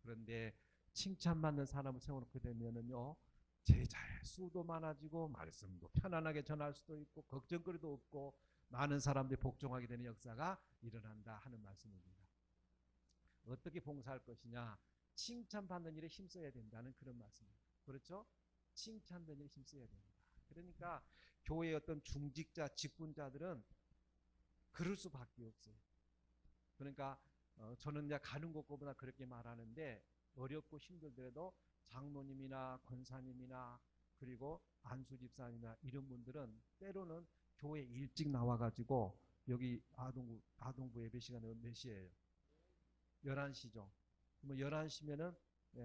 그런데 칭찬받는 사람을 세워놓게 되면은요, 제자의 수도 많아지고 말씀도 편안하게 전할 수도 있고 걱정거리도 없고 많은 사람들이 복종하게 되는 역사가 일어난다 하는 말씀입니다. 어떻게 봉사할 것이냐? 칭찬받는 일에 힘써야 된다는 그런 말씀입니다. 그렇죠? 칭찬받는 일에 힘써야 됩니다. 그러니까 교회의 어떤 중직자, 직분자들은 그럴 수밖에 없어요. 그러니까 저는 이제 가는 곳보다 그렇게 말하는데 어렵고 힘들더라도 장로님이나 권사님이나 그리고 안수 집사님이나 이런 분들은 때로는 교회 일찍 나와가지고 여기 아동부 예배 시간은 몇 시예요? 11시죠. 뭐 11시면은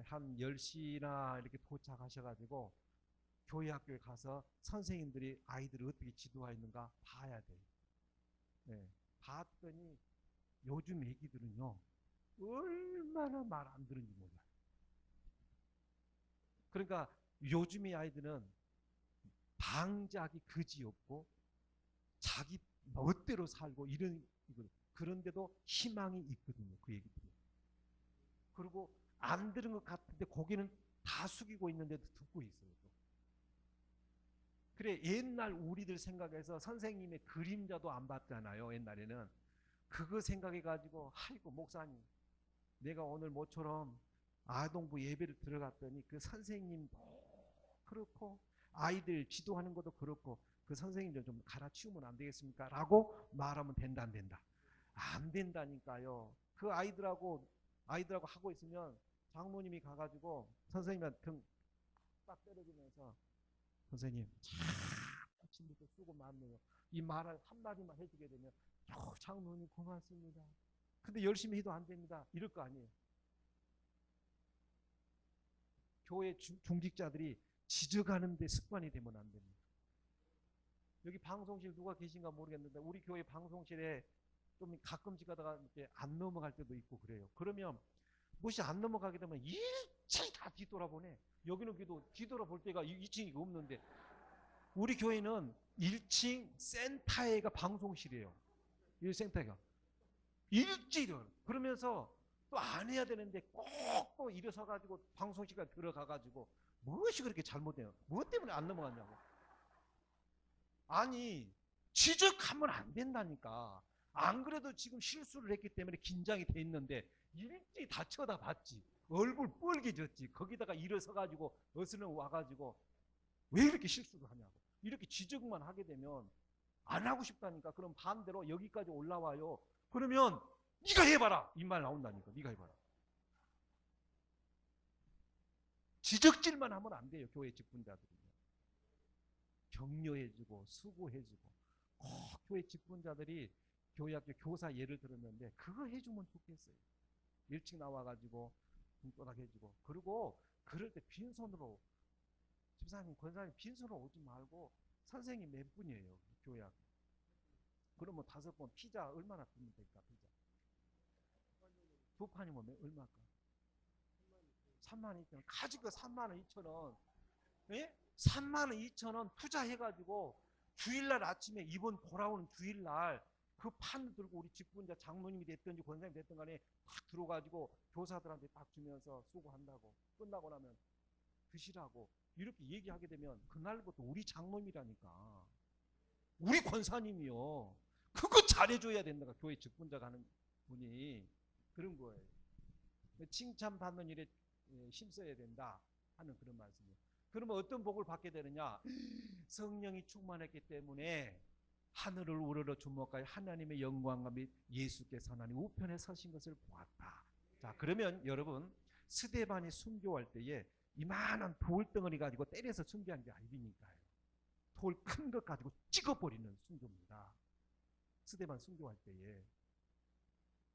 한 10시나 이렇게 도착하셔가지고 교회 학교에 가서 선생님들이 아이들을 어떻게 지도하는가 봐야 돼요. 네, 봤더니 요즘 애기들은요 얼마나 말 안 들은지 몰라요. 그러니까 요즘의 아이들은 방작이 그지없고 자기 멋대로 살고 이런 그런데도 희망이 있거든요. 그 얘기들이. 그리고 안 들은 것 같은데 고개는 다 숙이고 있는데도 듣고 있어요. 그래 옛날 우리들 생각해서 선생님의 그림자도 안 봤잖아요. 옛날에는 그거 생각해가지고 아이고 목사님 내가 오늘 모처럼 아동부 예배를 들어갔더니 그 선생님도 그렇고 아이들 지도하는 것도 그렇고 그 선생님들 좀 갈아치우면 안 되겠습니까? 라고 말하면 된다 안 된다? 안 된다니까요. 그 아이들하고 하고 있으면 장모님이 가가지고 선생님한테 등 딱 때려주면서 선생님 참 아침부터 수고 많네요. 이 말을 한마디만 해주게 되면 장모님 고맙습니다. 근데 열심히 해도 안 됩니다. 이럴 거 아니에요. 교회 중직자들이 지적하는 데 습관이 되면 안 됩니다. 여기 방송실 누가 계신가 모르겠는데 우리 교회 방송실에 좀 가끔씩 가다가 이렇게 안 넘어갈 때도 있고 그래요. 그러면 무엇이 안 넘어가게 되면 일체히 다 뒤돌아보네. 여기는 그래도 뒤돌아볼 때가 2층이 없는데 우리 교회는 1층 센터에가 방송실이에요. 이 센터가 일찍 그러면서 또 안 해야 되는데 꼭 또 일어서 가지고 방송실까지 들어가 가지고 무엇이 그렇게 잘못돼요? 무엇 때문에 안 넘어갔냐고. 아니 지적하면 안 된다니까. 안 그래도 지금 실수를 했기 때문에 긴장이 돼 있는데 일찍 다 쳐다봤지. 얼굴 뻘개졌지. 거기다가 일어서 가지고 어스는 와가지고 왜 이렇게 실수를 하냐고. 이렇게 지적만 하게 되면 안 하고 싶다니까. 그럼 반대로 여기까지 올라와요. 그러면 네가 해봐라 이 말 나온다니까. 네가 해봐라. 지적질만 하면 안 돼요. 교회 직분자들이 격려해주고 수고해주고 교회 직분자들이 교회학교 교사 예를 들었는데 그거 해주면 좋겠어요. 일찍 나와가지고 눈도닥 해주고 그리고 그럴 때 빈손으로 집사님 권사님 빈손으로 오지 말고 선생님 몇 분이에요 교회학교. 그러면 5번 피자 얼마나 주면 될까? 피자 2판이면 얼마일까? 32,000원. 가지고 32,000원. 예? 32,000원 투자해가지고 주일날 아침에 이번 돌아오는 주일날 그 판 들고 우리 직분자 장로님이 됐든지 권사님이 됐든 간에 딱 들어가지고 교사들한테 딱 주면서 수고한다고 끝나고 나면 드시라고 이렇게 얘기하게 되면 그날부터 우리 장로님이라니까 우리 권사님이요. 그거 잘해줘야 된다. 교회 직분자 가는 분이 그런 거예요. 칭찬받는 일에 힘써야 된다 하는 그런 말씀이에요. 그러면 어떤 복을 받게 되느냐? 성령이 충만했기 때문에 하늘을 우러러 주목하여 하나님의 영광과 및 예수께서 하나님 우편에 서신 것을 보았다. 자, 그러면 여러분 스데반이 순교할 때에 이만한 돌덩어리 가지고 때려서 순교한 게 아니니까요. 돌 큰 것 가지고 찍어버리는 순교입니다. 스데반 순교할 때에.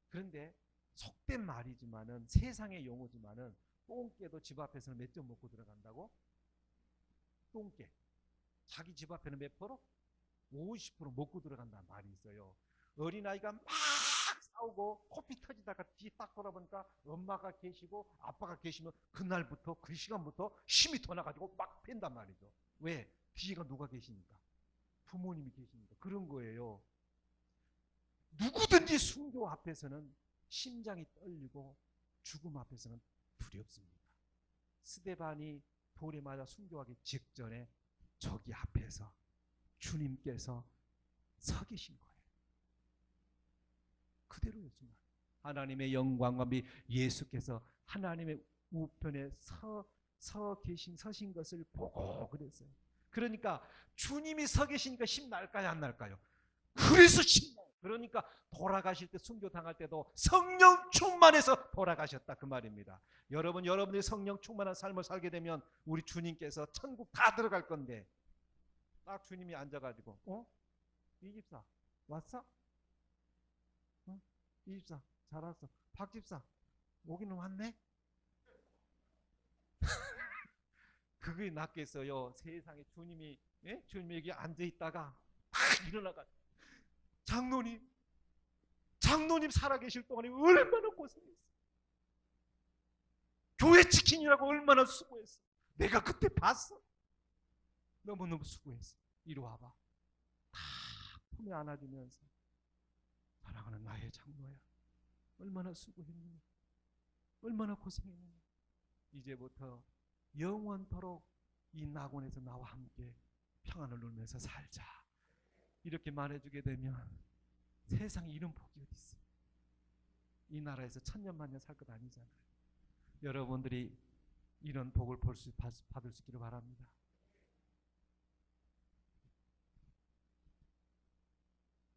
그런데 속된 말이지만은 세상의 용어지만은 똥개도 집 앞에서는 몇 점 먹고 들어간다고? 똥개. 자기 집 앞에는 몇 프로? 50% 먹고 들어간다는 말이 있어요. 어린아이가 막 싸우고 코피 터지다가 뒤 딱 돌아보니까 엄마가 계시고 아빠가 계시면 그날부터 그 시간부터 힘이 더 나가지고 막 팬단 말이죠. 왜? 뒤가 누가 계시니까? 부모님이 계시니까. 그런 거예요. 누구든지 순교 앞에서는 심장이 떨리고 죽음 앞에서는 두렵습니다. 스데반이 돌에 맞아 순교하기 직전에 저기 앞에서 주님께서 서 계신 거예요. 그대로였습니다. 하나님의 영광과 예수께서 하나님의 우편에 서신 것을 보고 그랬어요. 그러니까 주님이 서 계시니까 힘 날까요, 안 날까요? 그래서 힘나요. 그러니까 돌아가실 때, 순교 당할 때도 성령 충만해서 돌아가셨다 그 말입니다. 여러분들이 성령 충만한 삶을 살게 되면 우리 주님께서 천국 다 들어갈 건데, 딱 주님이 앉아가지고 이 집사 왔어? 이 집사 잘 왔어. 박 집사 오기는 왔네? 그게 낫겠어요. 세상에 주님이 여기 앉아있다가 딱 일어나가지고 장로님 살아계실 동안에 얼마나 고생했어. 교회 지키느라고 얼마나 수고했어. 내가 그때 봤어. 너무너무 수고했어. 이리 와봐. 다 품에 안아주면서 사랑하는 나의 장로야, 얼마나 수고했느냐, 얼마나 고생했느냐. 이제부터 영원토록 이 낙원에서 나와 함께 평안을 누리면서 살자. 이렇게 말해주게 되면 세상에 이런 복이 어디 있어? 이 나라에서 천년만년 살 것 아니잖아요. 여러분들이 이런 복을 받을 수 있기를 바랍니다.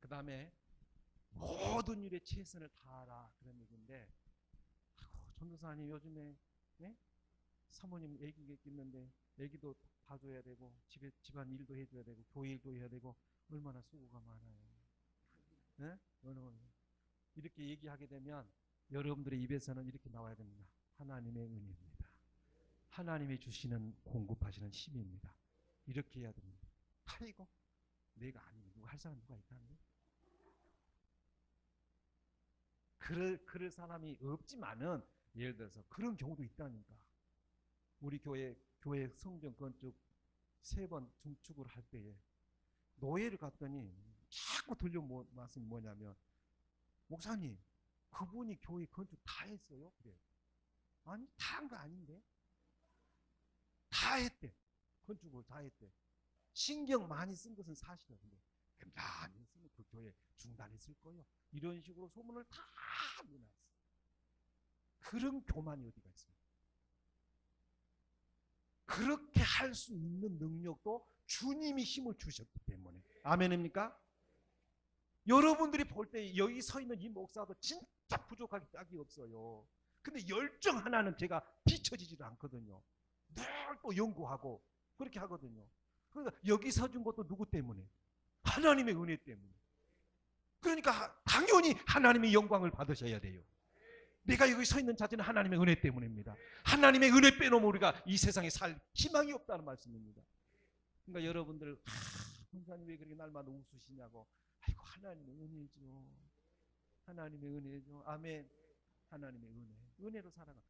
그 다음에 모든 일에 최선을 다하라 그런 얘기인데, 전도사님 요즘에 사모님 애기 있는데 애기도 봐줘야 되고 집안 일도 해줘야 되고 교회 일도 해야 되고 얼마나 수고가 많아요. 이렇게 얘기하게 되면 여러분들의 입에서는 이렇게 나와야 됩니다. 하나님의 은혜입니다. 하나님이 주시는 공급하시는 힘입니다. 이렇게 해야 됩니다. 아이고 내가 아니면 누가 할 사람 누가 있다는데? 그럴 사람이 없지만은 예를 들어서 그런 경우도 있다니까. 우리 교회 성전 건축 3번 중축을 할 때에 노예를 갔더니 자꾸 들려 말씀이 뭐냐면, 목사님 그분이 교회 건축 다 했어요? 그래. 아니 다 한 거 아닌데? 다 했대. 건축을 다 했대. 신경 많이 쓴 것은 사실이야. 근데 안 했으면 그 교회 중단했을 거예요. 이런 식으로 소문을 다 내놨어. 그런 교만이 어디가 있습니까? 그렇게 할 수 있는 능력도 주님이 힘을 주셨기 때문에. 아멘입니까? 여러분들이 볼 때 여기 서 있는 이 목사도 진짜 부족하기 딱이 없어요. 근데 열정 하나는 제가 비춰지질 않거든요. 늘 또 연구하고 그렇게 하거든요. 그러니까 여기 서준 것도 누구 때문에? 하나님의 은혜 때문에. 그러니까 당연히 하나님의 영광을 받으셔야 돼요. 내가 여기 서 있는 자체는 하나님의 은혜 때문입니다. 하나님의 은혜 빼놓으면 우리가 이 세상에 살 희망이 없다는 말씀입니다. 그러니까 여러분들 목사님 왜 그렇게 날마다 웃으시냐고. 아이고 하나님의 은혜죠. 하나님의 은혜죠. 아멘. 하나님의 은혜로 살아가.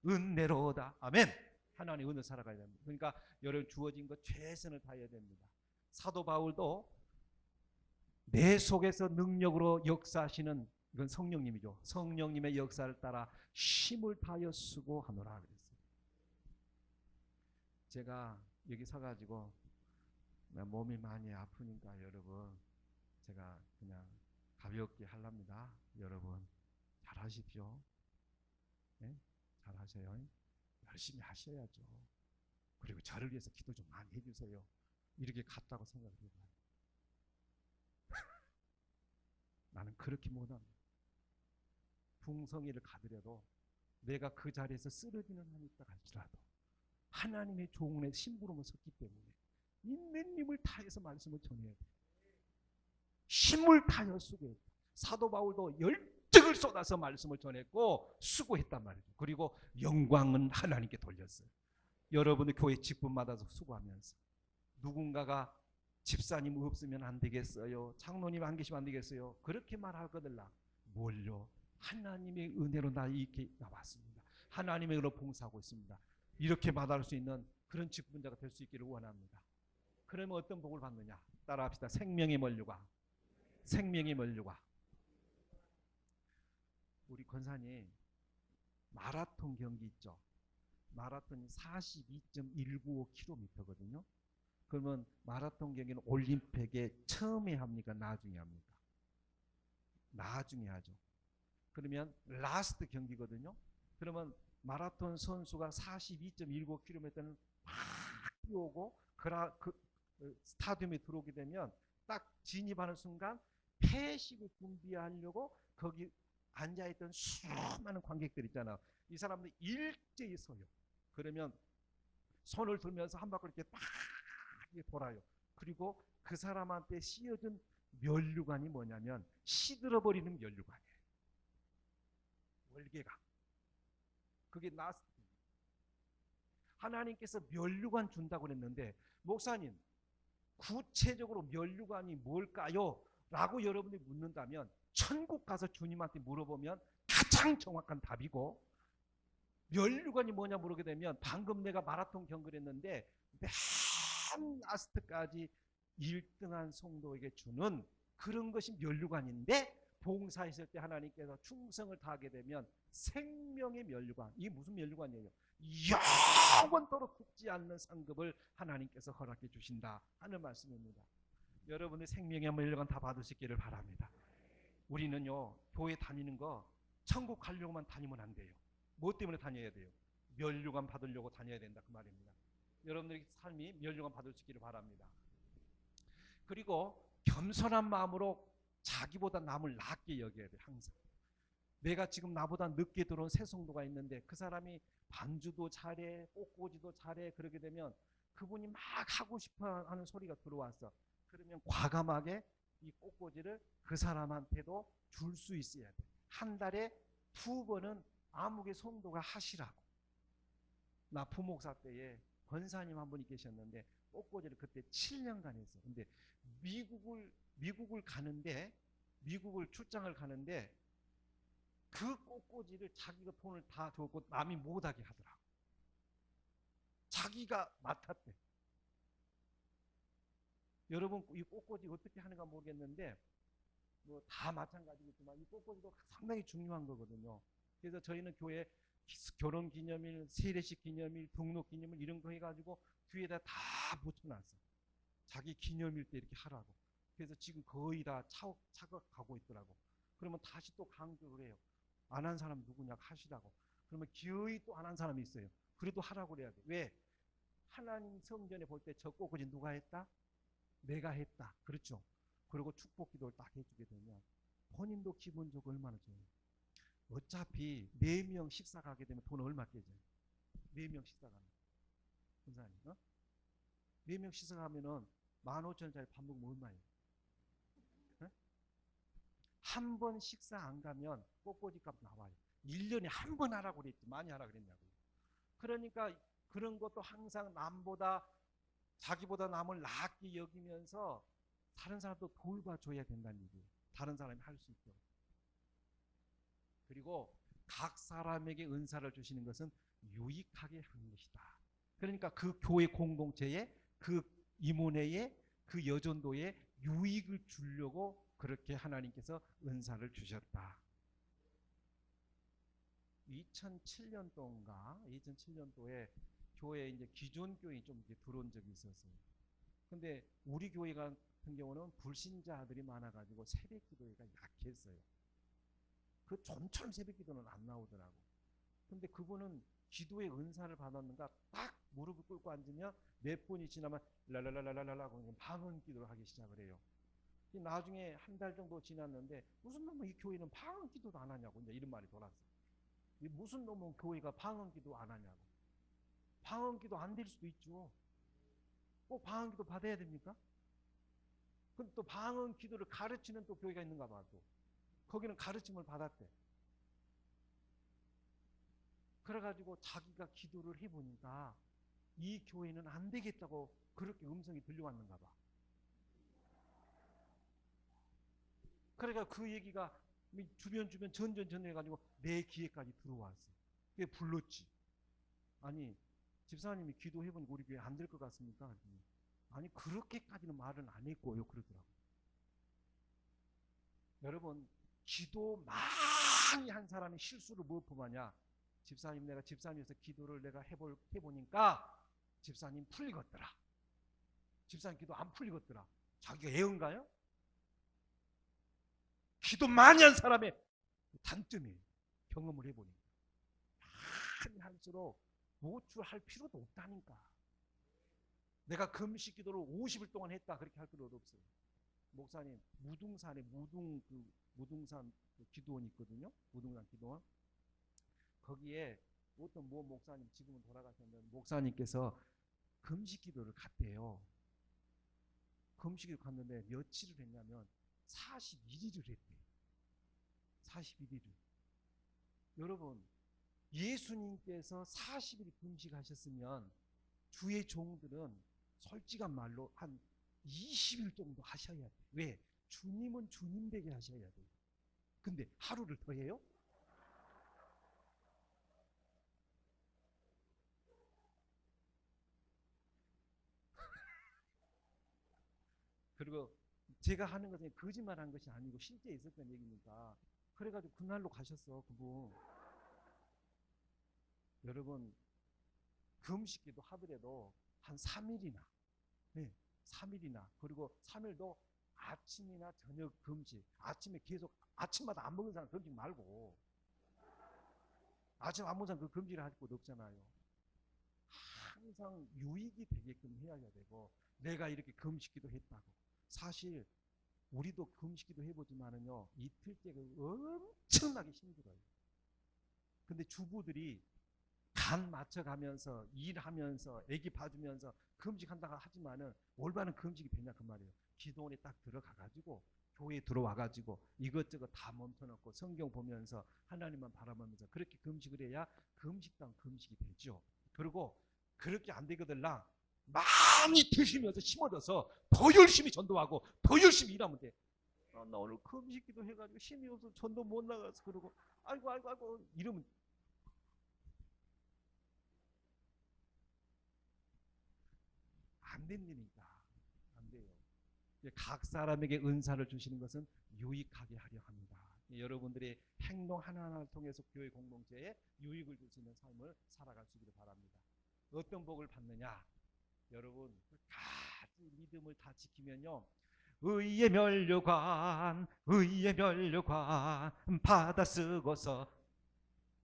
은혜로다. 아멘. 하나님의 은혜로 살아가야 됩니다. 그러니까 여러분 주어진 것 최선을 다해야 됩니다. 사도 바울도 내 속에서 능력으로 역사하시는, 이건 성령님이죠. 성령님의 역사를 따라 힘을 다하여 수고하노라 그랬어요. 제가 여기 서가지고 몸이 많이 아프니까 여러분 제가 그냥 가볍게 하랍니다. 여러분 잘하십시오. 네? 잘하세요. 열심히 하셔야죠. 그리고 저를 위해서 기도 좀 많이 해주세요. 이렇게 같다고 생각을 해봐요. 나는 그렇게 못합니다. 풍성이를 가더라도 내가 그 자리에서 쓰러지는 한이 있다 할지라도 하나님의 종의 심부름을 섰기 때문에 있는 힘을 다해서 말씀을 전해야 돼요. 힘을 다하여 수고했다. 사도 바울도 열정을 쏟아서 말씀을 전했고 수고했단 말이죠. 그리고 영광은 하나님께 돌렸어요. 여러분의 교회 직분마다 수고하면서 누군가가 집사님 없으면 안 되겠어요, 장로님 안 계시면 안 되겠어요, 그렇게 말하거들라. 뭘요? 하나님의 은혜로 나 이렇게 나왔습니다. 하나님의 은혜로 봉사하고 있습니다. 이렇게 말할 수 있는 그런 직분자가 될 수 있기를 원합니다. 그러면 어떤 복을 받느냐? 따라합시다. 생명의 면류관. 생명의 면류관. 우리 권사님 마라톤 경기 있죠? 마라톤이 42.195km거든요. 그러면 마라톤 경기는 올림픽에 처음에 합니까? 나중에 합니까? 나중에 하죠. 그러면 라스트 경기거든요. 그러면 마라톤 선수가 42.195km는 막 뛰어오고 스타디움에 들어오게 되면 딱 진입하는 순간 폐식을 준비하려고 거기 앉아있던 수많은 관객들 있잖아요. 이 사람들 일제히 서요. 그러면 손을 들면서 한 바퀴 이렇게 딱 돌아요. 그리고 그 사람한테 씌워준 면류관이 뭐냐면 시들어버리는 면류관이에요. 월계가. 그게 나스. 하나님께서 면류관 준다고 그랬는데, 목사님 구체적으로 면류관이 뭘까요? 라고 여러분이 묻는다면 천국 가서 주님한테 물어보면 가장 정확한 답이고, 면류관이 뭐냐 물어보게 되면 방금 내가 마라톤 경기를 했는데 맨 라스트까지 1등한 성도에게 주는 그런 것이 면류관인데, 봉사했을 때 하나님께서 충성을 다하게 되면 생명의 면류관. 이게 무슨 면류관이에요? 영원토록 죽지 않는 상급을 하나님께서 허락해 주신다 하는 말씀입니다. 여러분의 생명의 면류관 다 받으시기를 바랍니다. 우리는요, 교회 다니는 거 천국 가려고만 다니면 안 돼요. 뭐 때문에 다녀야 돼요? 면류관 받으려고 다녀야 된다, 그 말입니다. 여러분들의 삶이 면류관 받으시기를 바랍니다. 그리고 겸손한 마음으로 자기보다 남을 낮게 여겨야 돼요. 항상 내가 지금 나보다 늦게 들어온 새 성도가 있는데 그 사람이 반주도 잘해, 꽃꽂이도 잘해, 그러게 되면 그분이 막 하고 싶어 하는 소리가 들어왔어. 그러면 과감하게 이 꽃꽂이를 그 사람한테도 줄 수 있어야 돼. 한 달에 2번은 아무개 성도가 하시라고. 나 부목사 때에 권사님 한 분이 계셨는데 꽃꽂이를 그때 7년간 했어. 근데 미국을 가는데, 미국을 출장을 가는데 그 꽃꽂이를 자기가 돈을 다 줬고 남이 못하게 하더라고. 자기가 맡았대. 여러분 이 꽃꽂이 어떻게 하는가 모르겠는데 뭐 다 마찬가지겠지만 이 꽃꽂이도 상당히 중요한 거거든요. 그래서 저희는 교회 결혼기념일, 세례식 기념일, 등록기념일 이런 거 해가지고 뒤에다 다 붙여놨어. 자기 기념일 때 이렇게 하라고. 그래서 지금 거의 다 차곡하고 있더라고. 그러면 다시 또 강조를 해요. 안 한 사람 누구냐 하시라고. 그러면 기어이 또 안 한 사람이 있어요. 그래도 하라고 그래야 돼. 왜? 하나님 성전에 볼 때 저 꽃꽂이 누가 했다? 내가 했다. 그렇죠? 그리고 축복 기도를 딱 해주게 되면 본인도 기본적으로 얼마나 좋아요. 어차피 4명 식사 가게 되면 돈 얼마 깨져요? 4명 식사 가면. 권사님, 4명 식사 가면은 15,000원짜리 밥 먹으면 얼마예요? 한 번 식사 안 가면 꽃꽂이 값 나와요. 1년에 한 번 하라고 그랬지 많이 하라 그랬냐고요. 그러니까 그런 것도 항상 남보다, 자기보다 남을 낮게 여기면서 다른 사람도 돌봐줘야 된다는 얘기예요. 다른 사람이 할 수 있도록. 그리고 각 사람에게 은사를 주시는 것은 유익하게 하는 것이다. 그러니까 그 교회 공동체에, 그 임원회에, 그 여전도에 유익을 주려고 그렇게 하나님께서 은사를 주셨다. 2007년도인가 2007년도에 교회에 이제 기존 교인이 좀 이제 들어온 적이 있었어요. 근데 우리 교회 같은 경우는 불신자들이 많아가지고 새벽 기도회가 약했어요. 그 좀처럼 새벽 기도는 안 나오더라고. 근데 그분은 기도의 은사를 받았는가 딱 무릎을 꿇고 앉으면 몇 분이 지나면 랄랄랄랄랄라 방언 기도를 하기 시작을 해요. 나중에 한 달 정도 지났는데 무슨 놈은 이 교회는 방언 기도도 안 하냐고 이제 이런 말이 돌았어. 무슨 놈은 교회가 방언 기도 안 하냐고. 방언 기도 안 될 수도 있죠. 꼭 방언 기도 받아야 됩니까? 그럼 또 방언 기도를 가르치는 또 교회가 있는가 봐. 또 거기는 가르침을 받았대. 그래가지고 자기가 기도를 해보니까 이 교회는 안 되겠다고 그렇게 음성이 들려왔는가 봐. 그러니까 그 얘기가 주변 전해가지고 내 귀에까지 들어왔어. 그게 불렀지. 아니, 집사님이 기도해보니까 우리 교회 안 될 것 같습니까? 아니, 그렇게까지는 말은 안 했고요. 그러더라고. 여러분, 기도 많이 한 사람이 실수를 뭐 범하냐? 집사님, 내가 집사님에서 기도를 내가 해보니까 집사님 풀리겠더라. 집사님 기도 안 풀리겠더라. 자기가 애언가요? 기도 많이 한 사람의 단점이에요. 경험을 해보니까. 많이 할수록 노출할 필요도 없다니까. 내가 금식 기도를 50일 동안 했다 그렇게 할 필요도 없어요. 목사님, 무등산에 무등산 기도원이 있거든요. 무등산 기도원. 거기에 어떤 목사님, 지금은 돌아가셨는데 목사님께서 금식 기도를 갔대요. 금식 기도 갔는데 며칠을 했냐면 41일을 했대요. 41일을. 여러분, 예수님께서 40일 금식하셨으면 주의 종들은 솔직한 말로 한 20일 정도 하셔야 돼요. 왜? 주님은 주님 되게 하셔야 돼요. 근데 하루를 더 해요? 그리고 제가 하는 것은 거짓말한 것이 아니고 실제 있었던 얘기니까. 그래가지고 그날로 가셨어, 그분. 여러분, 금식기도 하더라도 한 3일이나, 네, 3일이나, 그리고 3일도 아침이나 저녁 금식. 아침에 계속, 아침마다 안 먹는 사람 금식 말고, 아침 안 먹는 사람 그 금식을 할 것도 없잖아요. 항상 유익이 되게끔 해야 되고, 내가 이렇게 금식기도 했다고. 사실 우리도 금식기도 해보지만은요, 이틀째가 엄청나게 힘들어요. 근데 주부들이 간 맞춰가면서 일하면서 애기 봐주면서 금식한다고 하지만은 올바른 금식이 되냐 그 말이에요. 기도원에 딱 들어가가지고 교회에 들어와가지고 이것저것 다 멈춰놓고 성경 보면서 하나님만 바라보면서 그렇게 금식을 해야 금식당 금식이 되죠. 그리고 그렇게 안 되거들랑 많이 드시면서 심어져서 더 열심히 전도하고 더 열심히 일하면 돼. 나 오늘 금식기도 해가지고 힘이 없어서 전도 못 나가서 그러고 아이고 이러면 안 된다니까. 안 돼요. 각 사람에게 은사를 주시는 것은 유익하게 하려 합니다. 여러분들의 행동 하나하나를 통해서 교회 공동체에 유익을 줄 수 있는 삶을 살아갈 수 있기를 바랍니다. 어떤 복을 받느냐? 여러분, 가지 믿음을 다 지키면요, 의의 면류관 받아 쓰고서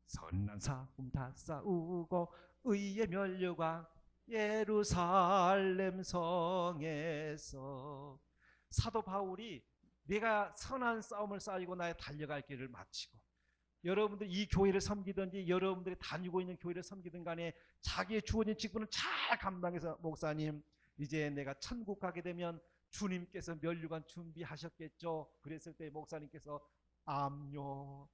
선한 싸움 다 싸우고 의의 면류관 예루살렘 성에서. 사도 바울이 내가 선한 싸움을 싸우고 나의 달려갈 길을 마치고, 여러분들이 이 교회를 섬기든지 여러분들이 다니고 있는 교회를 섬기든 간에 자기의 주어진 직분을 잘 감당해서, 목사님 이제 내가 천국 가게 되면 주님께서 면류관 준비하셨겠죠? 그랬을 때 목사님께서 암요,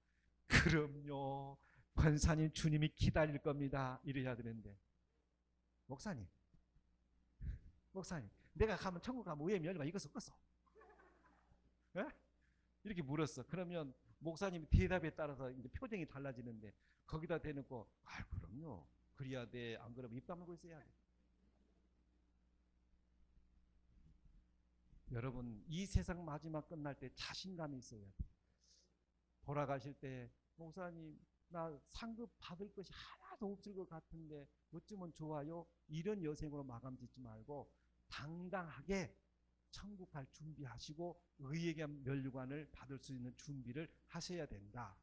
그럼요, 권사님 주님이 기다릴 겁니다 이래야 되는데, 목사님 내가 가면 천국 가면 왜 면류관 이거 섞었어? 예? 이렇게 물었어. 그러면 목사님이 대답에 따라서 이제 표정이 달라지는데, 거기다 대놓고 그럼요 그래야 돼, 안 그러면 입 다물고 있어야 돼. 여러분, 이 세상 마지막 끝날 때 자신감이 있어야 돼. 돌아가실 때 목사님 나 상급 받을 것이 하나도 없을 것 같은데 어쩌면 좋아요, 이런 여생으로 마감 짓지 말고 당당하게 천국 갈 준비하시고 의에게 면류관을 받을 수 있는 준비를 하셔야 된다.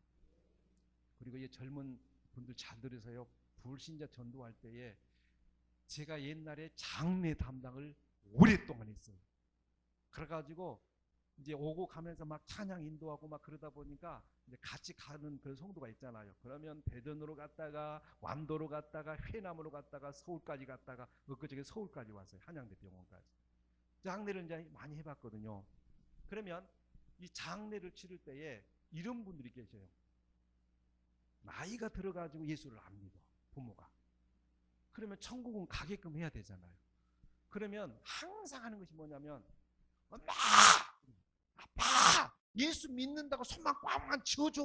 그리고 이 젊은 분들 잘 들으세요. 불신자 전도할 때에 제가 옛날에 장례 담당을 오랫동안 했어요. 그래가지고 이제 오고 가면서 막 찬양 인도하고 막 그러다 보니까 이제 같이 가는 그 성도가 있잖아요. 그러면 대전으로 갔다가 완도로 갔다가 회남으로 갔다가 서울까지 갔다가 엊그저께 서울까지 왔어요. 한양대 병원까지. 장례를 이제 많이 해봤거든요. 그러면 이 장례를 치를 때에 이런 분들이 계셔요. 나이가 들어가지고 예수를 안 믿어, 부모가. 그러면 천국은 가게끔 해야 되잖아요. 그러면 항상 하는 것이 뭐냐면, 엄마, 아빠, 예수 믿는다고 손만 꽉 쥐어줘.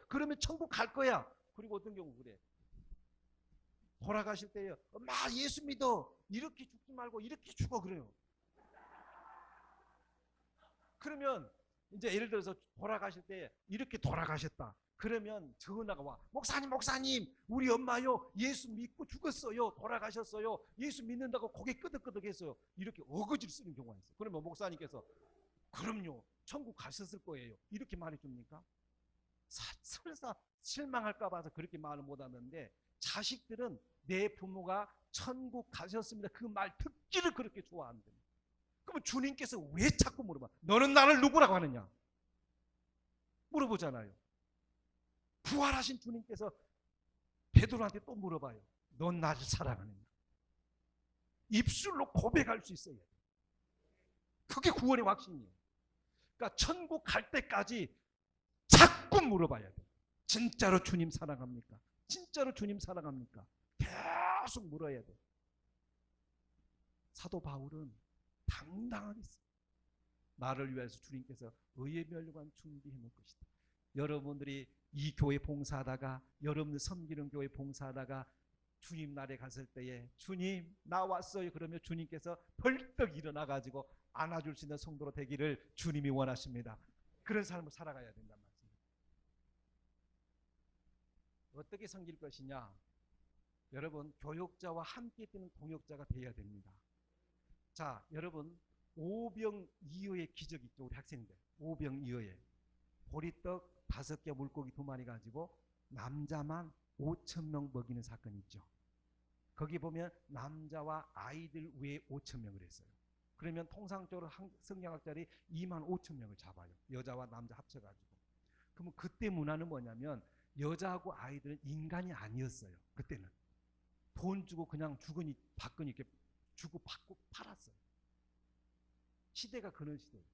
그러면 천국 갈 거야. 그리고 어떤 경우 그래. 돌아가실 때요, 엄마 예수 믿어. 이렇게 죽지 말고 이렇게 죽어 그래요. 그러면 이제 예를 들어서 돌아가실 때 이렇게 돌아가셨다. 그러면 전화가 와. 목사님, 우리 엄마요 예수 믿고 죽었어요. 돌아가셨어요. 예수 믿는다고 고개 끄덕끄덕했어요. 이렇게 어거지를 쓰는 경우가 있어요. 그러면 목사님께서 그럼요, 천국 가셨을 거예요. 이렇게 말해줍니까? 설사 실망할까 봐서 그렇게 말을 못하는데, 자식들은 내 부모가 천국 가셨습니다 그 말 듣기를 그렇게 좋아한다. 그러면 주님께서 왜 자꾸 물어봐? 너는 나를 누구라고 하느냐? 물어보잖아요. 부활하신 주님께서 베드로한테 또 물어봐요. 넌 나를 사랑하느냐? 입술로 고백할 수 있어야 돼. 그게 구원의 확신이에요. 그러니까 천국 갈 때까지 자꾸 물어봐야 돼. 진짜로 주님 사랑합니까? 진짜로 주님 사랑합니까? 계속 물어야 돼. 사도 바울은 당당하게 있어요. 나를 위해서 주님께서 의의 멸류관 준비해 놓을 것이다. 여러분들이 이 교회 봉사하다가, 여러분들 섬기는 교회 봉사하다가 주님 날에 갔을 때에 주님 나 왔어요 그러면 주님께서 벌떡 일어나 가지고 안아줄 수 있는 성도로 되기를 주님이 원하십니다. 그런 삶을 살아가야 된단 말씀입니다. 어떻게 섬길 것이냐? 여러분, 교역자와 함께 뛰는 동역자가 되어야 됩니다. 자, 여러분, 오병이어의 기적 있죠? 우리 학생들 오병이어의 보리떡 5개 물고기 2마리 가지고 남자만 5,000명 먹이는 사건이 있죠. 거기 보면 남자와 아이들 외에 5,000명을 했어요. 그러면 통상적으로 성경학자들이 25,000명을 잡아요. 여자와 남자 합쳐가지고. 그러면 그때 문화는 뭐냐면 여자하고 아이들은 인간이 아니었어요. 그때는 돈 주고 그냥 주거니 받거니 이렇게 주고 받고 팔았어요. 시대가 그런 시대예요.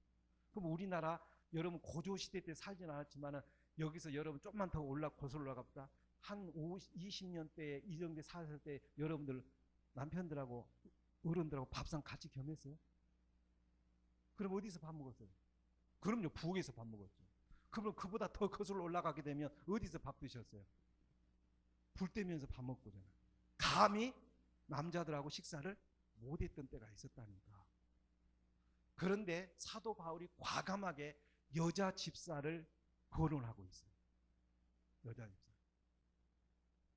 그럼 우리나라 여러분 고조 시대 때 살진 않았지만 여기서 여러분 조금만 더 거슬러 올라갑시다. 한 20년 때 이 정도 살았을 때 여러분들 남편들하고 어른들하고 밥상 같이 겸했어요? 그럼 어디서 밥 먹었어요? 그럼요, 부엌에서 밥 먹었죠. 그럼 그보다 더 거슬러 올라가게 되면 어디서 밥 드셨어요? 불 떼면서 밥 먹고잖아요. 감히 남자들하고 식사를 못했던 때가 있었다니까. 그런데 사도 바울이 과감하게 여자 집사를 거론하고 있어요. 여자 집사.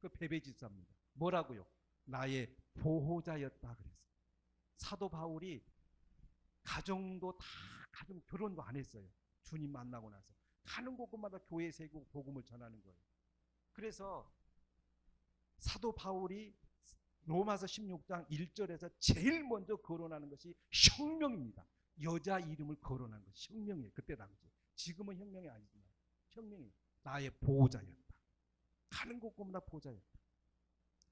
그 베베 집사입니다. 뭐라고요? 나의 보호자였다 그랬어요. 사도 바울이 가정 결혼도 안 했어요. 주님 만나고 나서 가는 곳곳마다 교회 세우고 복음을 전하는 거예요. 그래서 사도 바울이 로마서 16장 1절에서 제일 먼저 거론하는 것이 혁명입니다. 여자 이름을 거론한 것이 혁명이에요. 그때 당시. 지금은 혁명이 아니지만 혁명이 나의 보호자였다. 가는 곳곳마다 보호자였다.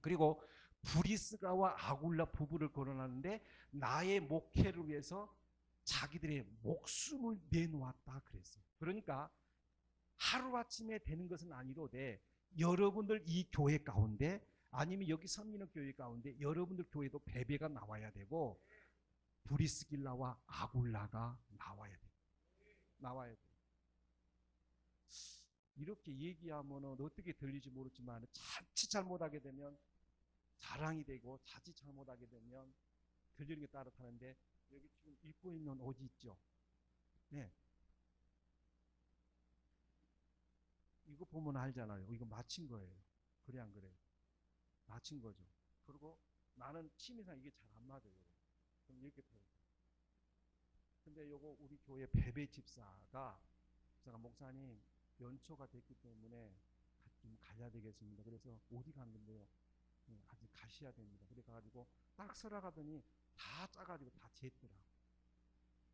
그리고 브리스가와 아굴라 부부를 거론하는데 나의 목회를 위해서 자기들의 목숨을 내놓았다 그랬어요. 그러니까 하루아침에 되는 것은 아니로되 여러분들 이 교회 가운데 아니면 여기 섬기는 교회 가운데 여러분들 교회도 베베가 나와야 되고 브리스길라와 아굴라가 나와야 돼요. 나와야 돼요. 이렇게 얘기하면 어떻게 들릴지 모르지만 자칫 잘못하게 되면 자랑이 되고 자칫 잘못하게 되면 들리는 게 따뜻하는데 여기 지금 입고 있는 옷이 있죠. 네. 이거 보면 알잖아요. 이거 맞힌 거예요. 그래 안 그래요? 맞힌 거죠. 그리고 나는 취미상 이게 잘 안 맞아요. 그럼 이렇게 펴요. 근데 요거 우리 교회 베베 집사가 목사님 연초가 됐기 때문에 좀 가야 되겠습니다. 그래서 어디 가는 건데요? 아직 가셔야 됩니다. 그래 가지고 딱 서라가더니 다 짜가지고 다 쟀더라.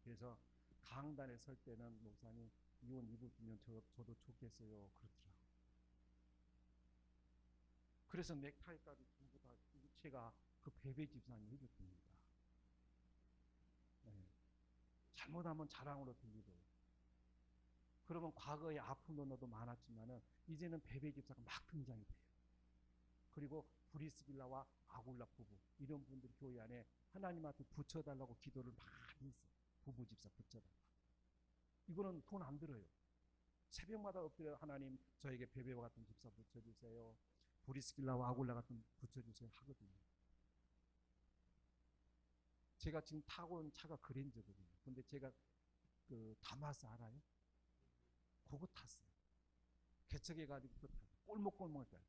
그래서 강단에 설 때는 목사님 이 옷 입으시면 저도 좋겠어요. 그렇더라. 그래서 넥타이까지 두고 다 제가 그 베베 집사님 해줬습니다. 네. 잘못하면 자랑으로 들리고요. 그러면 과거에 아픈 언어도 많았지만은 이제는 베베 집사가 막 등장이 돼요. 그리고 브리스길라와 아굴라 부부 이런 분들이 교회 안에 하나님한테 붙여달라고 기도를 많이 했어요. 부부 집사 붙여달라. 이거는 돈 안 들어요. 새벽마다 엎드려 하나님 저에게 베베와 같은 집사 붙여주세요. 브리스길라와 아굴라 같은 붙여주세요 하거든요. 제가 지금 타고 온 차가 그랜저거든요. 근데 제가 그 다마스 알아요? 그거 탔어요. 개척해가지고 그거 타고 꼴목꼴목 했어요.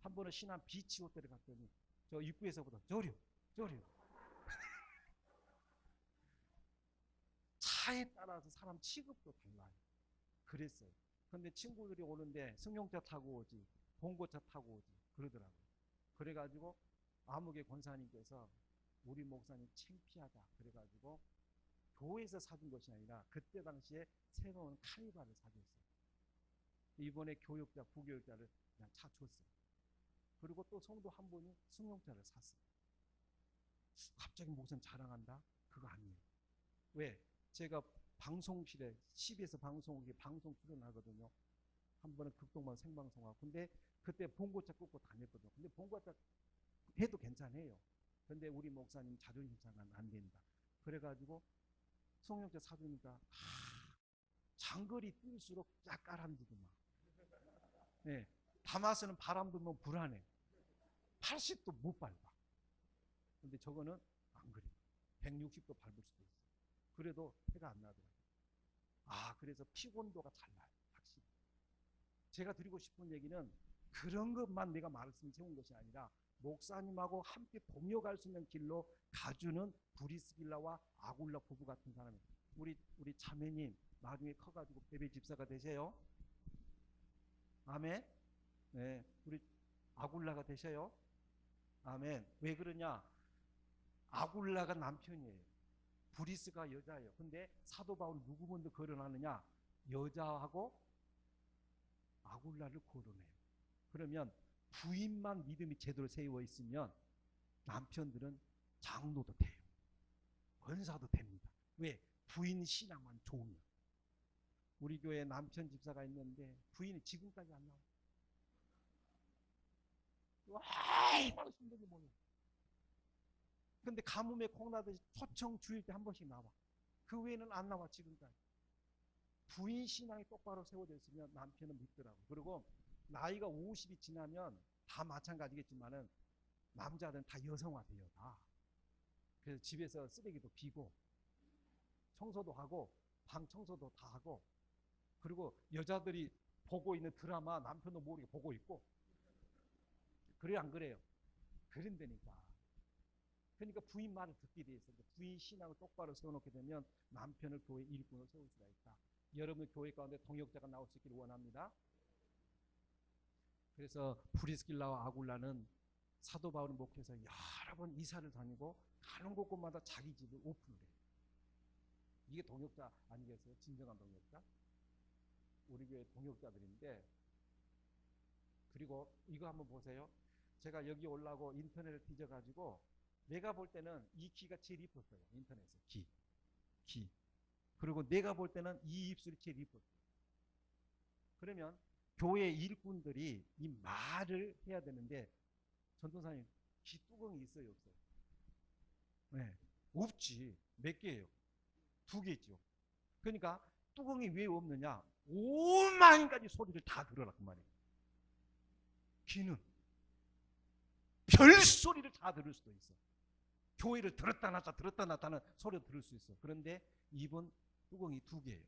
한 번은 신안 비치 호텔에 갔더니 저 입구에서부터 저려 차에 따라서 사람 취급도 달라요. 그랬어요. 근데 친구들이 오는데 승용차 타고 오지 봉고차 타고 오지 그러더라고요. 그래가지고 아무개 권사님께서 우리 목사님 창피하다 그래가지고 교회에서 사준 것이 아니라 그때 당시에 새로운 카니발을 사줬어요. 이번에 교육자 부교육자를 그냥 차 줬어요. 그리고 또 성도 한 분이 승용차를 샀어요. 갑자기 목사님 자랑한다? 그거 아니에요. 왜? 제가 방송실에 CBS 방송 출연하거든요. 한 번은 극동방 생방송하고. 근데 그때 봉고차 꽂고 다녔거든요. 근데 봉고차 해도 괜찮아요. 근데 우리 목사님 자존심 상하면 안 된다. 그래가지고 승용차 사주니까 장거리 뛸수록 까까람지더만. 네, 다마스는 바람 불면 불안해. 80도 못 밟아. 근데 저거는 안 그래. 160도 밟을 수도 있어. 그래도 해가 안 나더라고요. 그래서 피곤도가 달라요. 확실히. 제가 드리고 싶은 얘기는 그런 것만 내가 말씀 세운 것이 아니라 목사님하고 함께 동역할 수 있는 길로 가주는 브리스길라와 아굴라 부부 같은 사람이 우리 자매님 나중에 커가지고 베베 집사가 되세요. 아멘. 네, 우리 아굴라가 되셔요. 아멘. 왜 그러냐? 아굴라가 남편이에요. 브리스가 여자예요. 근데 사도 바울 누구 먼저 거론하느냐? 여자하고 아굴라를 거론해요. 그러면 부인만 믿음이 제대로 세워 있으면 남편들은 장로도 돼요. 권사도 됩니다. 왜? 부인 신앙만 좋으면. 우리 교회에 남편 집사가 있는데 부인이 지금까지 안 나와요. 얼마나 힘든지 모르겠어요. 근데 가뭄에 콩나듯이 초청 주일 때 한 번씩 나와. 그 외에는 안 나와 지금까지. 부인 신앙이 똑바로 세워져 있으면 남편은 믿더라고. 그리고 나이가 50이 지나면 다 마찬가지겠지만은 남자들은 다 여성화돼요. 다. 그래서 집에서 쓰레기도 비고 청소도 하고 방 청소도 다 하고 그리고 여자들이 보고 있는 드라마 남편도 모르게 보고 있고 그래 안 그래요? 그런다니까. 그러니까 부인 말을 듣게 돼 있어요. 부인 신앙을 똑바로 세워놓게 되면 남편을 교회 일꾼으로 세울 수가 있다. 여러분 교회 가운데 동역자가 나올 수 있기를 원합니다. 그래서 브리스길라와 아굴라는 사도 바울을 목회해서 여러 번 이사를 다니고 가는 곳곳마다 자기 집을 오픈을 해요. 이게 동역자 아니겠어요? 진정한 동역자? 우리 교회 동역자들인데 그리고 이거 한번 보세요. 제가 여기 올라고 인터넷을 뒤져가지고 내가 볼 때는 이 키가 제일 이뻤어요. 인터넷에 키. 그리고 내가 볼 때는 이 입술이 제일 이뻤어요. 그러면 교회 일꾼들이 이 말을 해야 되는데 전도사님 귀 뚜껑이 있어요 없어요? 네, 없지. 몇 개예요? 2개 있죠. 그러니까 뚜껑이 왜 없느냐? 5만 가지 소리를 다 들어라 그 말이에요. 귀는 별소리를 다 들을 수도 있어. 교회를 들었다 놨다는 소리를 들을 수 있어. 그런데 입은 뚜껑이 2개예요.